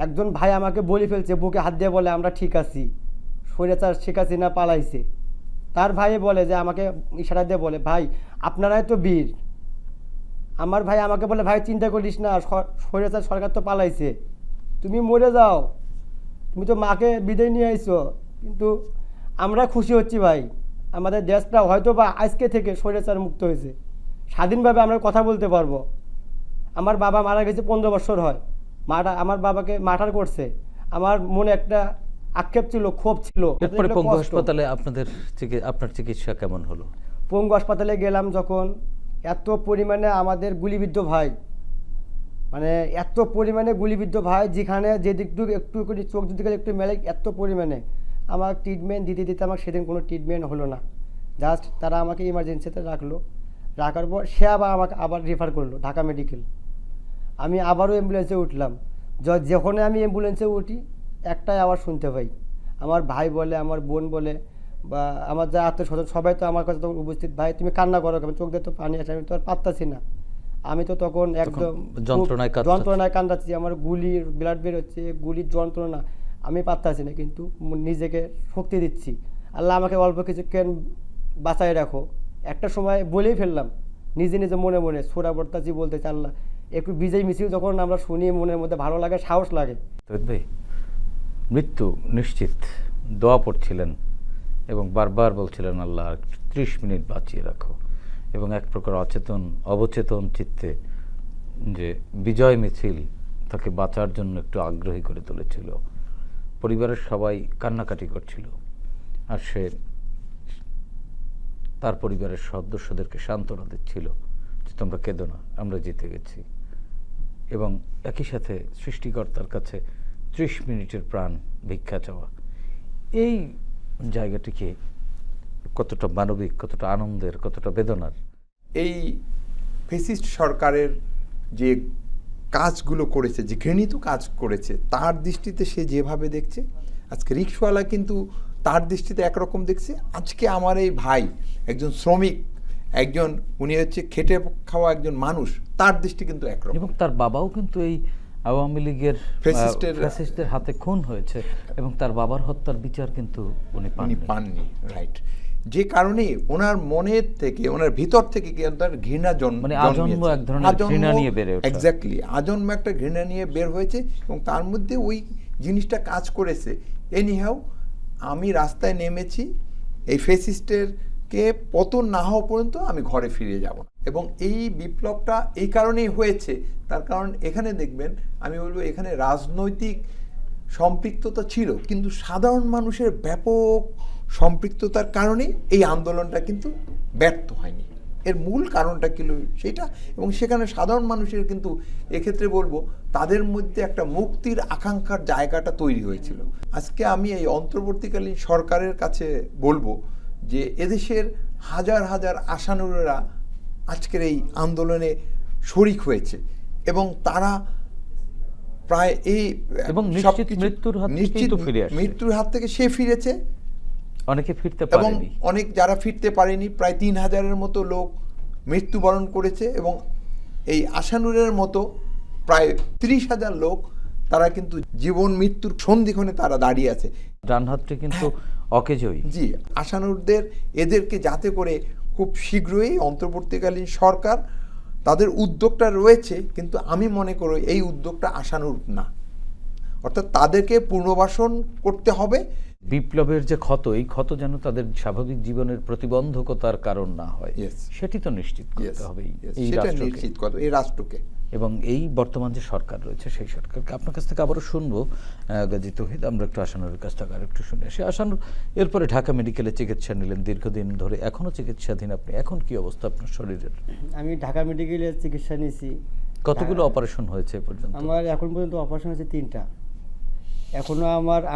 S3: একজন ভাই আমাকে বলে ফেলছে, বুকে হাত দিয়ে বলে আমরা ঠিক আছি, স্বৈরাচার শেখ হাসিনা পালাইছে। তার ভাই বলে যে আমাকে ইশারা দিয়ে বলে, ভাই আপনারাই তো বীর। আমার ভাই আমাকে বলে, ভাই চিন্তা করিস না, স্বৈরাচার সরকার তো পালাইছে, তুমি মরে যাও, তুমি তো মাকে বিদায় নিয়ে আইছো, কিন্তু আমরা খুশি হচ্ছি ভাই, আমাদের দেশটা হয়তো বা আজকে থেকে স্বৈরাচার মুক্ত হয়েছে, স্বাধীনভাবে আমরা কথা বলতে পারবো। আমার বাবা মারা গেছে 15 বছর হয়, আমার বাবাকে মার্ডার করছে, আমার মনে একটা আক্ষেপ ছিল, ক্ষোভ ছিল।
S1: এরপরে
S3: এগুলো
S1: পঙ্গু
S3: কষ্ট।
S1: হাসপাতালে আপনার চিকিৎসা কেমন হলো?
S3: পঙ্গু হাসপাতালে গেলাম যখন, এত পরিমাণে আমাদের গুলিবিদ্ধ ভাই, মানে এত পরিমাণে গুলিবিদ্ধ ভাই, যেখানে যেদিকটু একটু করে চোখ দিকে একটু মেলে, এত পরিমাণে আমার ট্রিটমেন্ট দিতে আমার সেদিন কোনো ট্রিটমেন্ট হলো না। জাস্ট তারা আমাকে ইমার্জেন্সিতে রাখার পর সে আমাকে আবার রেফার করলো ঢাকা মেডিকেল। আমি আবারও অ্যাম্বুলেন্সে উঠলাম। যখন আমি অ্যাম্বুলেন্সে উঠি, একটাই আওয়াজ শুনতে পাই, আমার ভাই বলে, আমার বোন বলে, বা আমার যা আত্মীয় স্বজন সবাই তো আমার কাছে তখন উপস্থিত, ভাই তুমি কান্না করো কেন, চোখ দিয়ে তো পানি আসে, আমি তো আর পারতাছি না। আমি তো তখন একদম যন্ত্রণায় কান্দাচ্ছি, আমার গুলির ব্লাড বের হচ্ছে, গুলির যন্ত্রণা, আমি পারতাছি না, কিন্তু নিজেকে শক্তি দিচ্ছি, আল্লাহ আমাকে অল্প কিছুক্ষণ বাঁচায় রাখো। একটা সময় বলেই ফেললাম নিজে মনে মনে, সোরা বর্তাছি, বলতেছি আল্লাহ একটু বিজয় মিছিল যখন আমরা শুনি মনের মধ্যে ভালো লাগে, সাহস লাগে।
S1: তবে ভাই, মৃত্যু নিশ্চিত, দোয়া পড়ছিলেন এবং বারবার বলছিলেন আল্লাহ 30 মিনিট বাঁচিয়ে রাখো, এবং এক প্রকার অবচেতন চিত্তে যে বিজয় মিছিল তাকে বাঁচার জন্য একটু আগ্রহী করে তুলেছিল। পরিবারের সবাই কান্নাকাটি করছিল, আর সে তার পরিবারের সদস্যদেরকে সান্ত্বনা দিচ্ছিল যে তোমরা কেঁদো না, আমরা জিতে গেছি। এবং একই সাথে সৃষ্টিকর্তার কাছে 30 মিনিটের প্রাণ ভিক্ষা চাওয়া, এই জায়গাটিকে কতটা মানবিক, কতটা আনন্দের, কতটা বেদনার।
S4: এই ফেসিস্ট সরকারের যে কাজগুলো করেছে, যে ঘৃণিত কাজ করেছে, তার দৃষ্টিতে সে যেভাবে দেখছে, আজকে রিক্সাওয়ালা কিন্তু তার দৃষ্টিতে একরকম দেখছে। আজকে আমার এই ভাই একজন শ্রমিক, একজন উনি হচ্ছে খেটে খাওয়া একজন মানুষ, তার দৃষ্টি কিন্তু একরকম।
S1: এবং তার বাবাও কিন্তু এই আওয়ামী লীগের ফ্যাসিস্টদের হাতে খুন হয়েছে, এবং তার বাবার হত্যার বিচার কিন্তু উনি
S4: পাননি। রাইট, যে কারণে ওনার মনের থেকে, ওনার ভিতর থেকে তার ঘৃণা
S1: মানে আজন্ম এক ধরনের ঘৃণা নিয়ে বেড়ে ওঠে।
S4: এক্স্যাক্টলি, আজন্ম একটা ঘৃণা নিয়ে বের হয়েছে, এবং তার মধ্যে ওই জিনিসটা কাজ করেছে। এনিহাউ আমি রাস্তায় নেমেছি, এই ফেসিস্টেরকে পতন না হওয়া পর্যন্ত আমি ঘরে ফিরে যাব না। এবং এই বিপ্লবটা এই কারণেই হয়েছে, তার কারণ এখানে দেখবেন, আমি বলবো এখানে রাজনৈতিক সম্পৃক্ততা ছিল, কিন্তু সাধারণ মানুষের ব্যাপক সম্পৃক্ততার কারণে এই আন্দোলনটা কিন্তু ব্যর্থ হয়নি। এর মূল কারণটা কি সেটা, এবং সেখানে সাধারণ মানুষের কিন্তু এক্ষেত্রে বলবো তাদের মধ্যে একটা মুক্তির আকাঙ্ক্ষার জায়গাটা তৈরি হয়েছিল। আজকে আমি এই অন্তর্বর্তীকালীন সরকারের কাছে বলবো যে এদেশের হাজার হাজার আশানুরেরা আজকের এই আন্দোলনে শরিক হয়েছে, এবং তারা প্রায় এই
S1: এবং
S4: মৃত্যুর হাত থেকে সে ফিরেছে,
S1: অনেকে ফিরতে
S4: এবং
S1: পারেনি,
S4: অনেক যারা ফিরতে পারেনি, প্রায় 3000-এর মতো লোক মৃত্যুবরণ করেছে, এবং এই আশানুরের মতো প্রায় 30,000 লোক তারা কিন্তু জীবন মৃত্যুর সন্ধিক্ষণে তারা দাঁড়িয়ে আছে।
S1: ডান হাতটি কিন্তু অকেজই।
S4: জি, আশানুরদের এদেরকে যাতে করে খুব শীঘ্রই অন্তর্বর্তীকালীন সরকার তাদের উদ্যোগটা রয়েছে, কিন্তু আমি মনে করি এই উদ্যোগটা আশানুর না, অর্থাৎ তাদেরকে পুনর্বাসন করতে হবে।
S1: বিপ্লবের যে ক্ষত, এই ক্ষত যেন তাদের স্বাভাবিক জীবনের প্রতিবন্ধকতার কারণ না হয়, সেটি তো নিশ্চিত করতে হবে
S4: এই রাষ্ট্রকে।
S1: এবং এই বর্তমান যে সরকার রয়েছে, সেই সরকারকে আপনার কাছ থেকে আবারও শুনবো। গাজী তৌহিদ, আমরা একটু আশানুরের কাছ থেকে আর একটু শুনে আসি। আশানুর, এরপরে ঢাকা মেডিকেলে চিকিৎসা নিলেন দীর্ঘদিন ধরে, এখনো চিকিৎসাধীন আপনি, এখন কি অবস্থা আপনার শরীরের?
S3: আমি ঢাকা মেডিকেলে চিকিৎসা নিয়েছি।
S1: কতগুলো অপারেশন হয়েছে পর্যন্ত?
S3: আমার এখন পর্যন্ত অপারেশন হয়েছে 3টা। এখনো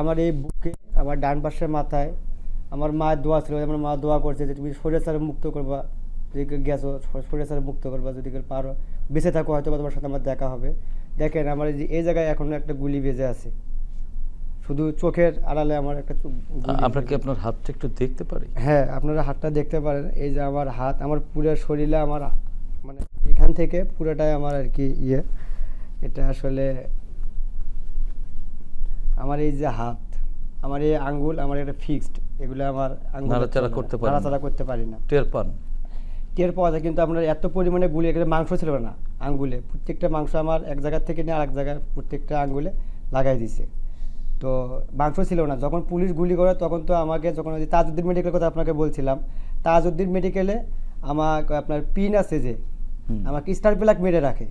S3: আমার এই বুকে, আমার ডান পাশের মাথায় আমার মায়ের দোয়া ছিল, আমার মা দোয়া করছে যে তুমি শরীরে মুক্ত করবা, যদি গেছো শরীরে মুক্ত করবা, যদি পারো বেঁচে থাকো হয়তো তোমার সাথে আমার দেখা হবে। দেখেন আমার এই জায়গায় এখনো একটা গুলি বেজে আছে, শুধু চোখের আড়ালে আমার একটা।
S1: আমরা কি আপনার হাতটা একটু দেখতে পারি?
S3: হ্যাঁ, আপনারা হাতটা দেখতে পারেন। এই যে আমার হাত, আমার পুরো শরীরে আমার মানে এখান থেকে পুরোটাই আমার আর কি এটা আসলে আমার এই যে হাত, আমার এই আঙ্গুল, আমার এটা ফিক্সড, এগুলো আমার
S1: নাড়াচাড়া
S3: করতে পারি না। টের পাওয়া যায়, কিন্তু আপনার এত পরিমাণে গুলি, এখানে মাংস ছিল না আঙ্গুলে, প্রত্যেকটা মাংস আমার এক জায়গা থেকে নিয়ে আরেক জায়গায় প্রত্যেকটা আঙ্গুলে লাগাই দিছে, তো মাংস ছিল না। যখন পুলিশ গুলি করে তখন তো আমাকে, যখন ওই তাজউদ্দিন মেডিকেলের কথা আপনাকে বলছিলাম, তাজউদ্দিন মেডিকেলে আমাকে আপনার পিন আছে যে, আমাকে স্টার প্লাগ মেরে রাখে,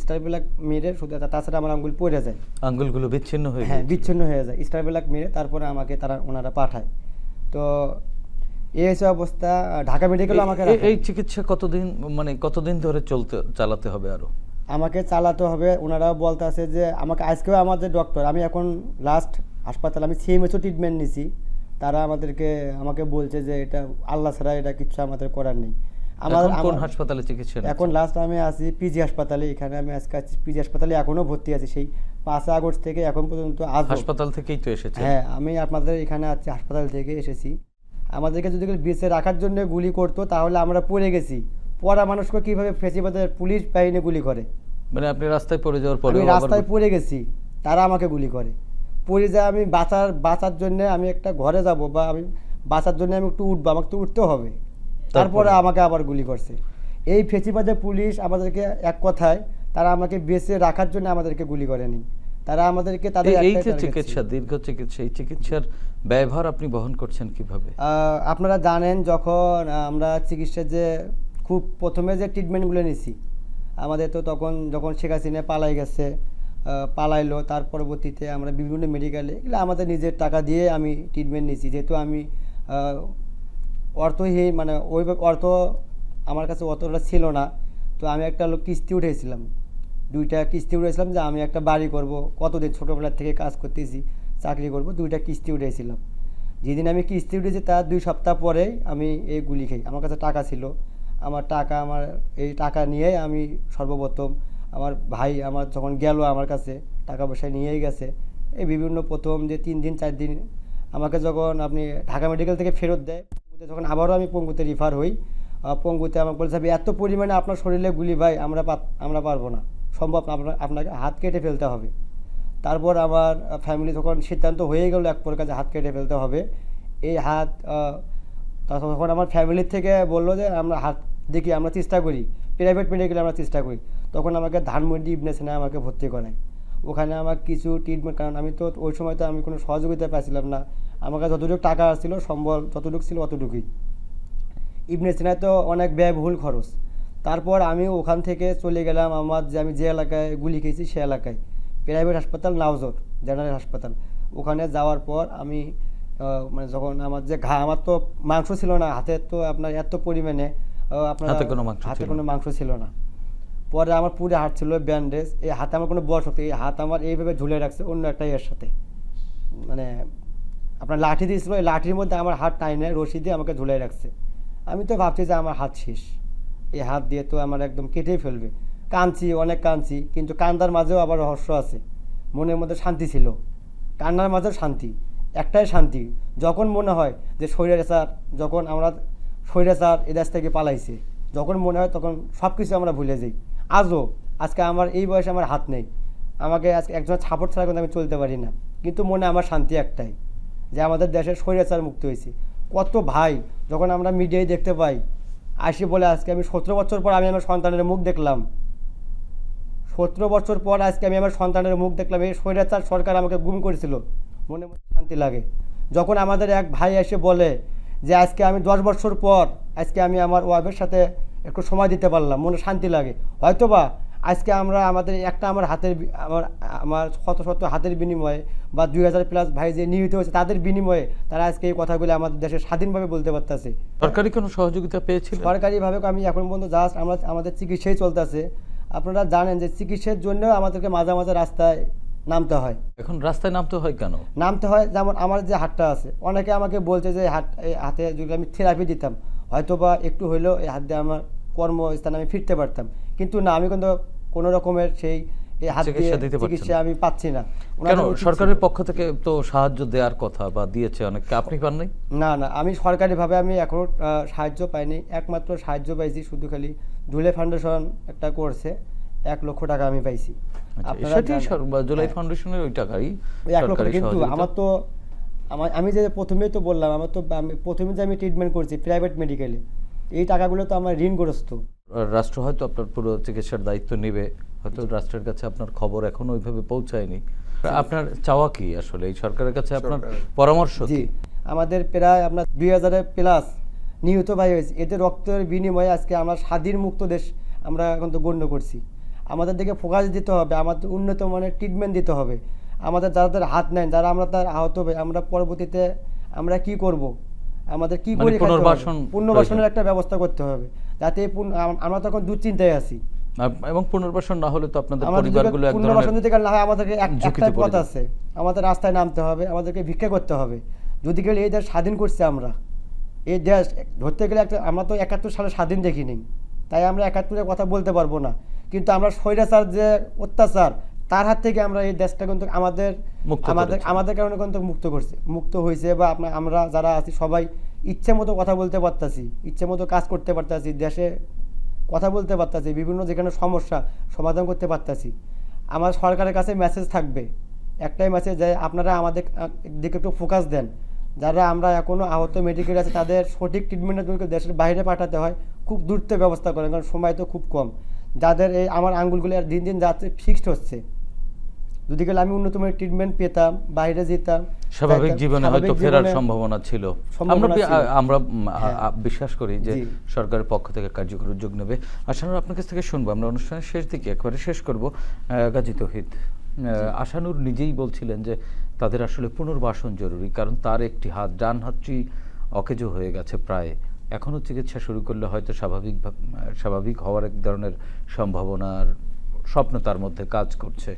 S3: স্টার প্লাগ মেরে শুধু, তাছাড়া আমার আঙ্গুল পড়ে যায়,
S1: আঙ্গুলগুলো বিচ্ছিন্ন হয়ে,
S3: হ্যাঁ বিচ্ছিন্ন হয়ে যায়, স্টার প্লাগ মেরে তারপরে আমাকে ওনারা পাঠায়। তো এই হচ্ছে অবস্থা। ঢাকা মেডিকেলে আমাকে
S1: এই চিকিৎসা কতদিন ধরে চালাতে হবে? আরো
S3: আমাকে চালাতে হবে। ওনারাও বলতে আছে যে আমাকে আজকেও আমাদের ডক্টর, আমি এখন লাস্ট হাসপাতালে আমি CMSO ট্রিটমেন্ট নিছি, তারা আমাকে বলছে যে এটা আল্লাহ ছাড়া এটা কিছু আমাদের করার নেই।
S1: কোন হাসপাতালে চিকিৎসা?
S3: এখন লাস্ট আমি আছি পিজি হাসপাতালে, এখানে আমি আজকে আছি পিজি হাসপাতালে, এখনো ভর্তি আছি সেই 5 আগস্ট থেকে এখন পর্যন্ত।
S1: হাসপাতাল থেকেই তো এসেছে?
S3: হ্যাঁ, আমি আপনাদের এখানে আছি, হাসপাতাল থেকে এসেছি। আমাদেরকে যদি বেঁচে রাখার জন্য গুলি করতো তাহলে আমরা পড়ে গেছি, পড়া মানুষকে কিভাবে ফেসিবাদের পুলিশ বাহিনী গুলি করে,
S1: মানে আপনি রাস্তায় পড়ে যাওয়ার পরে?
S3: আমি রাস্তায় পড়ে গেছি, তারা আমাকে গুলি করে, পড়ে যায়। আমি বাঁচার জন্য আমি একটা ঘরে যাব, বা আমি বাঁচার জন্য আমি একটু উঠবো, আমাকে তো উঠতে হবে, তারপরে আমাকে আবার গুলি করছে। এই ফেসিবাদের পুলিশ আমাদেরকে এক কথায় তারা আমাকে বেঁচে রাখার জন্য আমাদেরকে গুলি করেনি, তারা আমাদেরকে তাদের
S1: এই
S3: একটাই
S1: যে
S3: target
S1: চিকিৎসা,
S3: ছিল।
S1: দীর্ঘ চিকিৎসা, এই চিকিৎসার ব্যয়ভার আপনি বহন করছেন কিভাবে?
S3: আপনারা জানেন যখন আমরা চিকিৎসার যে খুব প্রথমে যে ট্রিটমেন্টগুলো নিছি, আমাদের তো তখন যখন শেখ হাসিনা পালাই গেছে, পালাইলো, তার পরবর্তীতে আমরা বিভিন্ন মেডিকেলে এগুলো আমাদের নিজের টাকা দিয়ে আমি ট্রিটমেন্ট নিছি, যেহেতু আমি অর্থহীন, মানে ওই অর্থ আমার কাছে অতটা ছিল না। তো আমি একটা কিস্তি উঠেছিলাম, 2টা কিস্তি উঠেছিলাম যে আমি একটা বাড়ি করব, কতদিন ছোটোবেলার থেকে কাজ করতেছি, চাকরি করব, 2টা কিস্তি উঠেছিলাম। যেদিন আমি কিস্তি উঠেছি তার 2 সপ্তাহ পরেই আমি এই গুলি খাই। আমার কাছে টাকা ছিল, আমার এই টাকা নিয়েই আমি সর্বপ্রথম আমার ভাই আমার যখন গেল আমার কাছে টাকা পয়সা নিয়েই গেছে, এই বিভিন্ন প্রথম যে 3 দিন 4 দিন আমাকে যখন আপনি ঢাকা মেডিকেল থেকে ফেরত দেয়, পঙ্গুতে যখন আবারও আমি পঙ্গুতে রিফার হই, পঙ্গুতে আমাকে বলছে এত পরিমাণে আপনার শরীরে গুলি ভাই আমরা পারবো না, সম্ভব না, আপনাকে হাত কেটে ফেলতে হবে। তারপর আমার ফ্যামিলি যখন সিদ্ধান্ত হয়ে গেল এক প্রকার হাত কেটে ফেলতে হবে, এই হাত তখন আমার ফ্যামিলির থেকে বললো যে আমরা হাত দেখি, আমরা চেষ্টা করি, প্রাইভেট মেডিকেলে আমরা চেষ্টা করি। তখন আমাকে ধানমন্ডি ইবনে সিনা আমাকে ভর্তি করায়। ওখানে আমার কিছু ট্রিটমেন্ট, কারণ আমি তো ওই সময় তো আমি কোনো সহযোগিতা পাচ্ছিলাম না, আমার কাছে যতটুকু টাকা ছিল, সম্বল যতটুকু ছিল অতটুকুই। ইবনে সিনায় তো অনেক ব্যয়বহুল খরচ। তারপর আমি ওখান থেকে চলে গেলাম আমার আমি যে এলাকায় গুলি খেয়েছি সে এলাকায়, প্রাইভেট হাসপাতাল নাওজর জেনারেল হাসপাতাল। ওখানে যাওয়ার পর আমি মানে যখন আমার যে আমার তো মাংস ছিল না হাতে, তো আপনার এত পরিমাণে আপনার
S1: হাতে কোনো মাংস
S3: ছিল না। পরে আমার পুরো হাত ছিল ব্যান্ডেজ, এই হাতে আমার কোনো বল শক্তি, এই হাত আমার এইভাবে ঝুলে রাখছে অন্য একটা এর সাথে, মানে আপনার লাঠি দিয়েছিল, এই লাঠির মধ্যে আমার হাত টাইনে রশি দিয়ে আমাকে ঝুলাই রাখছে। আমি তো ভাবছি যে আমার হাত শেষ, এই হাত দিয়ে তো আমার একদম কেটেই ফেলবে। কাঁদছি, অনেক কাঁদছি, কিন্তু কান্দার মাঝেও আবার রহস্য আছে, মনের মধ্যে শান্তি ছিল, কান্নার মাঝেও শান্তি, একটাই শান্তি যখন মনে হয় যে স্বৈরাচার, যখন আমরা স্বৈরাচার এ দেশ থেকে পালাইছে, যখন মনে হয় তখন সব কিছু আমরা ভুলে যাই। আজকে আমার এই বয়সে আমার হাত নেই, আমাকে আজকে একজনের ছাপড় ছাড়া কিন্তু আমি চলতে পারি না, কিন্তু মনে আমার শান্তি একটাই যে আমাদের দেশের স্বৈরাচার মুক্ত হয়েছে। কত ভাই যখন আমরা মিডিয়ায় দেখতে পাই আসি বলে আজকে আমি 17 বছর পর আমি আমার সন্তানের মুখ দেখলাম, 17 বছর পর আজকে আমি আমার সন্তানের মুখ দেখলাম, এই স্বৈরাচার সরকার আমাকে গুম করেছিল, মনে মনে শান্তি লাগে। যখন আমাদের এক ভাই এসে বলে যে আজকে আমি 10 বছর পর আজকে আমি আমার ওয়াইফের সাথে একটু সময় দিতে পারলাম, মনে শান্তি লাগে। হয়তোবা আজকে আমরা আমাদের একটা আমার শত হাতের বিনিময়ে বা 2000+ ভাই যে নিহত হয়েছে তাদের বিনিময়ে তারা আজকে এই কথাগুলো আমাদের দেশে স্বাধীনভাবে বলতে পারতেছে।
S1: সরকারি কোনো সহযোগিতা পেয়েছিলেন?
S3: সরকারিভাবে আমি এখন পর্যন্ত জাস্ট আমাদের চিকিৎসাই চলতেছে। আপনারা জানেন যে চিকিৎসার জন্য আমাদেরকে মাঝে মাঝে রাস্তায় নামতে হয়।
S1: এখন রাস্তায় নামতে হয় কেন?
S3: নামতে হয় যেমন আমার যে হাতটা আছে, অনেকে আমাকে বলছে যে এই হাতে যদি আমি থেরাপি দিতাম হয়তোবা একটু হইলেও এই হাত দিয়ে আমার কর্মস্থানে আমি ফিরতে পারতাম, কিন্তু না, আমি কিন্তু কোনো রকমের সেই এই হাত দিয়ে চিকিৎসা আমি পাচ্ছি না।
S1: কেন? সরকারের পক্ষ থেকে তো সাহায্য দেওয়ার কথা বা দিয়েছে অনেককে, আপনি পাননি?
S3: না, আমি সরকারিভাবে আমি এখনো সাহায্য পাইনি, একমাত্র সাহায্য পাইছি শুধু খালি জুলাই ফাউন্ডেশন একটা করছে, 1 লক্ষ টাকা আমি পাইছি।
S1: জুলাই ফাউন্ডেশনের ওই টাকাই
S3: 1 লক্ষ, কিন্তু আমার তো আমি যে প্রথমেই তো বললাম, আমার তো প্রথমে যে আমি ট্রিটমেন্ট করছি প্রাইভেট মেডিকেলে, এই টাকাগুলো তো আমার ঋণগ্রস্ত।
S1: রাষ্ট্র হয়তো আপনার পুরো চিকিৎসার দায়িত্ব নেবে, হয়তো রাষ্ট্রের কাছে আপনার খবর এখনো ওইভাবে পৌঁছায়নি। আপনার চাওয়া কি আসলে এই সরকারের কাছে, আপনার পরামর্শ?
S3: জি, আমাদের প্রায় আপনার 2000+ নিহত ভাই হয়েছে, এদের রক্তের বিনিময়ে আজকে আমরা স্বাধীন মুক্ত দেশ আমরা এখন তো গণ্য করছি। আমাদের দিকে ফোকাস দিতে হবে, আমাদের উন্নত মানের ট্রিটমেন্ট দিতে হবে। আমাদের যাদের হাত নেন, যারা আমরা তার আহত হবে, আমরা পরবর্তীতে আমরা কি করব, আমাদের কি করে পুনর্বাসনের একটা ব্যবস্থা করতে হবে, যাতে আমরা তখন দুশ্চিন্তায় আছি।
S1: এবং পুনর্বাসন না হলে তো আপনাদের পরিবারগুলো এক ধরনের
S3: পুনর্বাসন দিতে গেলে না হয় আমাদেরকে একটা পথ আছে, আমাদের রাস্তায় নামতে হবে, আমাদেরকে ভিক্ষা করতে হবে। যদি গেলে এই দেশ স্বাধীন করছে আমরা, এই দেশ ধরতে গেলে আমরা তো 71 সালে স্বাধীন দেখিনি, তাই আমরা 71-এর কথা বলতে পারবো না, কিন্তু আমরা স্বৈরাচার যে অত্যাচার তার হাত থেকে আমরা এই দেশটা কিন্তু আমাদের কারণে কিন্তু মুক্ত হয়েছে, বা আমরা যারা আছি সবাই ইচ্ছে মতো কথা বলতে পারতাছি, ইচ্ছে মতো কাজ করতে পারতাছি, দেশে কথা বলতে পারতাছি, বিভিন্ন যেখানে সমস্যা সমাধান করতে পারতাছি। আমার সরকারের কাছে মেসেজ থাকবে, একটাই মেসেজ, যে আপনারা আমাদের দিকে একটু ফোকাস দেন, যারা আমরা এখনও আহত মেডিকেল আছে তাদের সঠিক ট্রিটমেন্টের জন্য দেশের বাইরে পাঠাতে হয়, খুব দ্রুত ব্যবস্থা করেন, কারণ সময় তো খুব কম। যাদের এই আমার আঙ্গুলগুলো আর দিন দিন যাচ্ছে ফিক্সড হচ্ছে, যদি গেলে আমি উন্নত মানের ট্রিটমেন্ট পেতাম, বাইরে যেতাম,
S1: স্বাভাবিক জীবনে হয়তো ফেরার সম্ভাবনা ছিল। আমরা বিশ্বাস করি যে
S3: জি।
S1: সরকারের পক্ষ থেকে কার্যকর উদ্যোগ নেবে। আশানুর, আপনার কাছ থেকে শুনবো, আমরা অনুষ্ঠানের শেষ দিকে একবারে শেষ করব। গাজী তৌহিদ, আশানুর নিজেই বলছিলেন যে তাদের আসলে পুনর্বাসন জরুরি, কারণ তার একটি হাত, ডান হাতটি অকেজো হয়ে গেছে প্রায়। এখনও চিকিৎসা শুরু করলে হয়তো স্বাভাবিক হওয়ার এক ধরনের সম্ভাবনার স্বপ্ন তার মধ্যে কাজ করছে।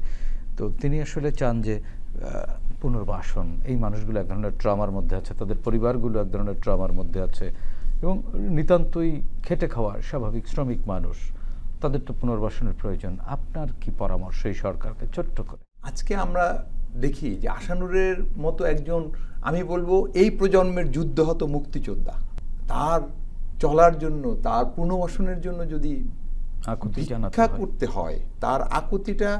S1: তো তিনি আসলে চান যে পুনর্বাসন, এই মানুষগুলো এক ধরনের ট্রমার মধ্যে আছে, তাদের পরিবারগুলো এক ধরনের ট্রমার মধ্যে আছে, এবং নিতান্তই খেটে খাওয়া স্বাভাবিক শ্রমিক মানুষ, তাদের তো পুনর্বাসনের প্রয়োজন। আপনার কি পরামর্শ এই সরকারকে ছোট্ট করে?
S4: আজকে আমরা দেখি যে আশানুরের মতো একজন, আমি বলবো এই প্রজন্মের যুদ্ধহত মুক্তিযোদ্ধা, তার চলার জন্য, তার পুনর্বাসনের জন্য যদি ভিক্ষা করতে হয়, তার আকুতিটা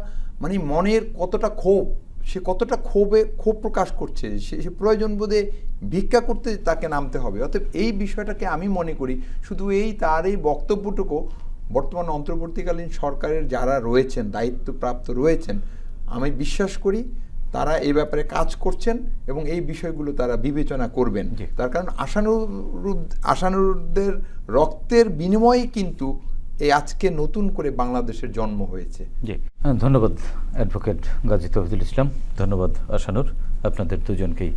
S4: মানে মনের কতটা ক্ষোভ, সে কতটা ক্ষোভ প্রকাশ করছে, সে প্রয়োজন বোধে ভিক্ষা করতে তাকে নামতে হবে। অতএব এই বিষয়টাকে আমি মনে করি শুধু তার এই বক্তব্যটুকু বর্তমান অন্তর্বর্তীকালীন সরকারের যারা রয়েছেন, দায়িত্বপ্রাপ্ত রয়েছেন, আমি বিশ্বাস করি তারা এই ব্যাপারে কাজ করছেন এবং এই বিষয়গুলো তারা বিবেচনা করবেন। তার কারণ আশানুরদের রক্তের বিনিময়ে কিন্তু এই আজকে নতুন করে বাংলাদেশের জন্ম হয়েছে।
S1: জি, ধন্যবাদ অ্যাডভোকেট গাজী তৌহিদুল ইসলাম, ধন্যবাদ আশানুর, আপনাদের দুজনকেই।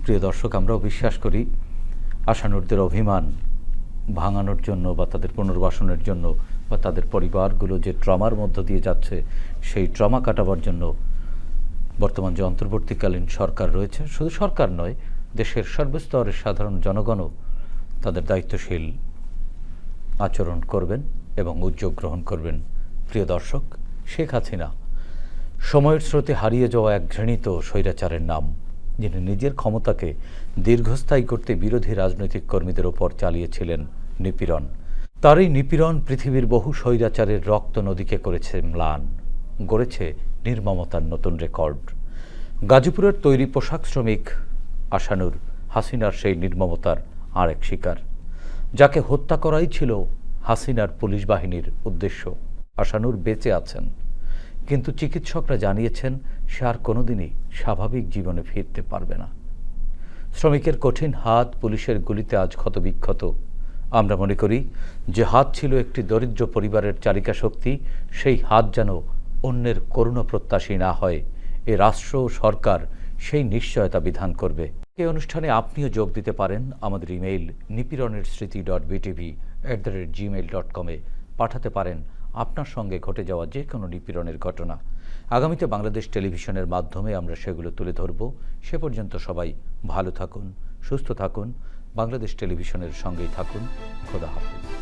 S1: প্রিয় দর্শক, আমরাও বিশ্বাস করি আশানুরদের অভিমান ভাঙানোর জন্য বা তাদের পুনর্বাসনের জন্য বা তাদের পরিবারগুলো যে ট্রমার মধ্য দিয়ে যাচ্ছে সেই ট্রমা কাটাবার জন্য বর্তমান যে অন্তর্বর্তীকালীন সরকার রয়েছে, শুধু সরকার নয়, দেশের সর্বস্তরের সাধারণ জনগণও তাদের দায়িত্বশীল আচরণ করবেন এবং উদ্যোগ গ্রহণ করবেন। প্রিয় দর্শক, শেখ হাসিনা সময়ের স্রোতে হারিয়ে যাওয়া এক ঘৃণিত স্বৈরাচারের নাম, যিনি নিজের ক্ষমতাকে দীর্ঘস্থায়ী করতে বিরোধী রাজনৈতিক কর্মীদের ওপর চালিয়েছিলেন নিপীড়ন। তার এই নিপীড়ন পৃথিবীর বহু স্বৈরাচারের রক্ত নদীকে করেছে ম্লান, গড়েছে নির্মমতার নতুন রেকর্ড। গাজীপুরের তৈরি পোশাক শ্রমিক আশানুর হাসিনার সেই নির্মমতার আরেক শিকার, যাকে হত্যা করাই ছিল হাসিনার পুলিশ বাহিনীর উদ্দেশ্য। আশানুর বেঁচে আছেন, কিন্তু চিকিৎসকরা জানিয়েছেন সে আর কোনোদিনই স্বাভাবিক জীবনে ফিরতে পারবে না। শ্রমিকের কঠিন হাত পুলিশের গুলিতে আজ ক্ষতবিক্ষত। আমরা মনে করি যে হাত ছিল একটি দরিদ্র পরিবারের চালিকা শক্তি, সেই হাত যেন অন্যের করুণা প্রত্যাশী না হয়, এ রাষ্ট্র ও সরকার সেই নিশ্চয়তা বিধান করবে। এই অনুষ্ঠানে আপনিও যোগ দিতে পারেন। আমাদের ইমেইল nipironersriti.btv@gmail.com-এ পাঠাতে পারেন আপনার সঙ্গে ঘটে যাওয়া যে কোনো নিপীড়নের ঘটনা। আগামীতে বাংলাদেশ টেলিভিশনের মাধ্যমে আমরা সেগুলো তুলে ধরব। সে পর্যন্ত সবাই ভালো থাকুন, সুস্থ থাকুন, বাংলাদেশ টেলিভিশনের সঙ্গেই থাকুন। খোদা হাফেজ।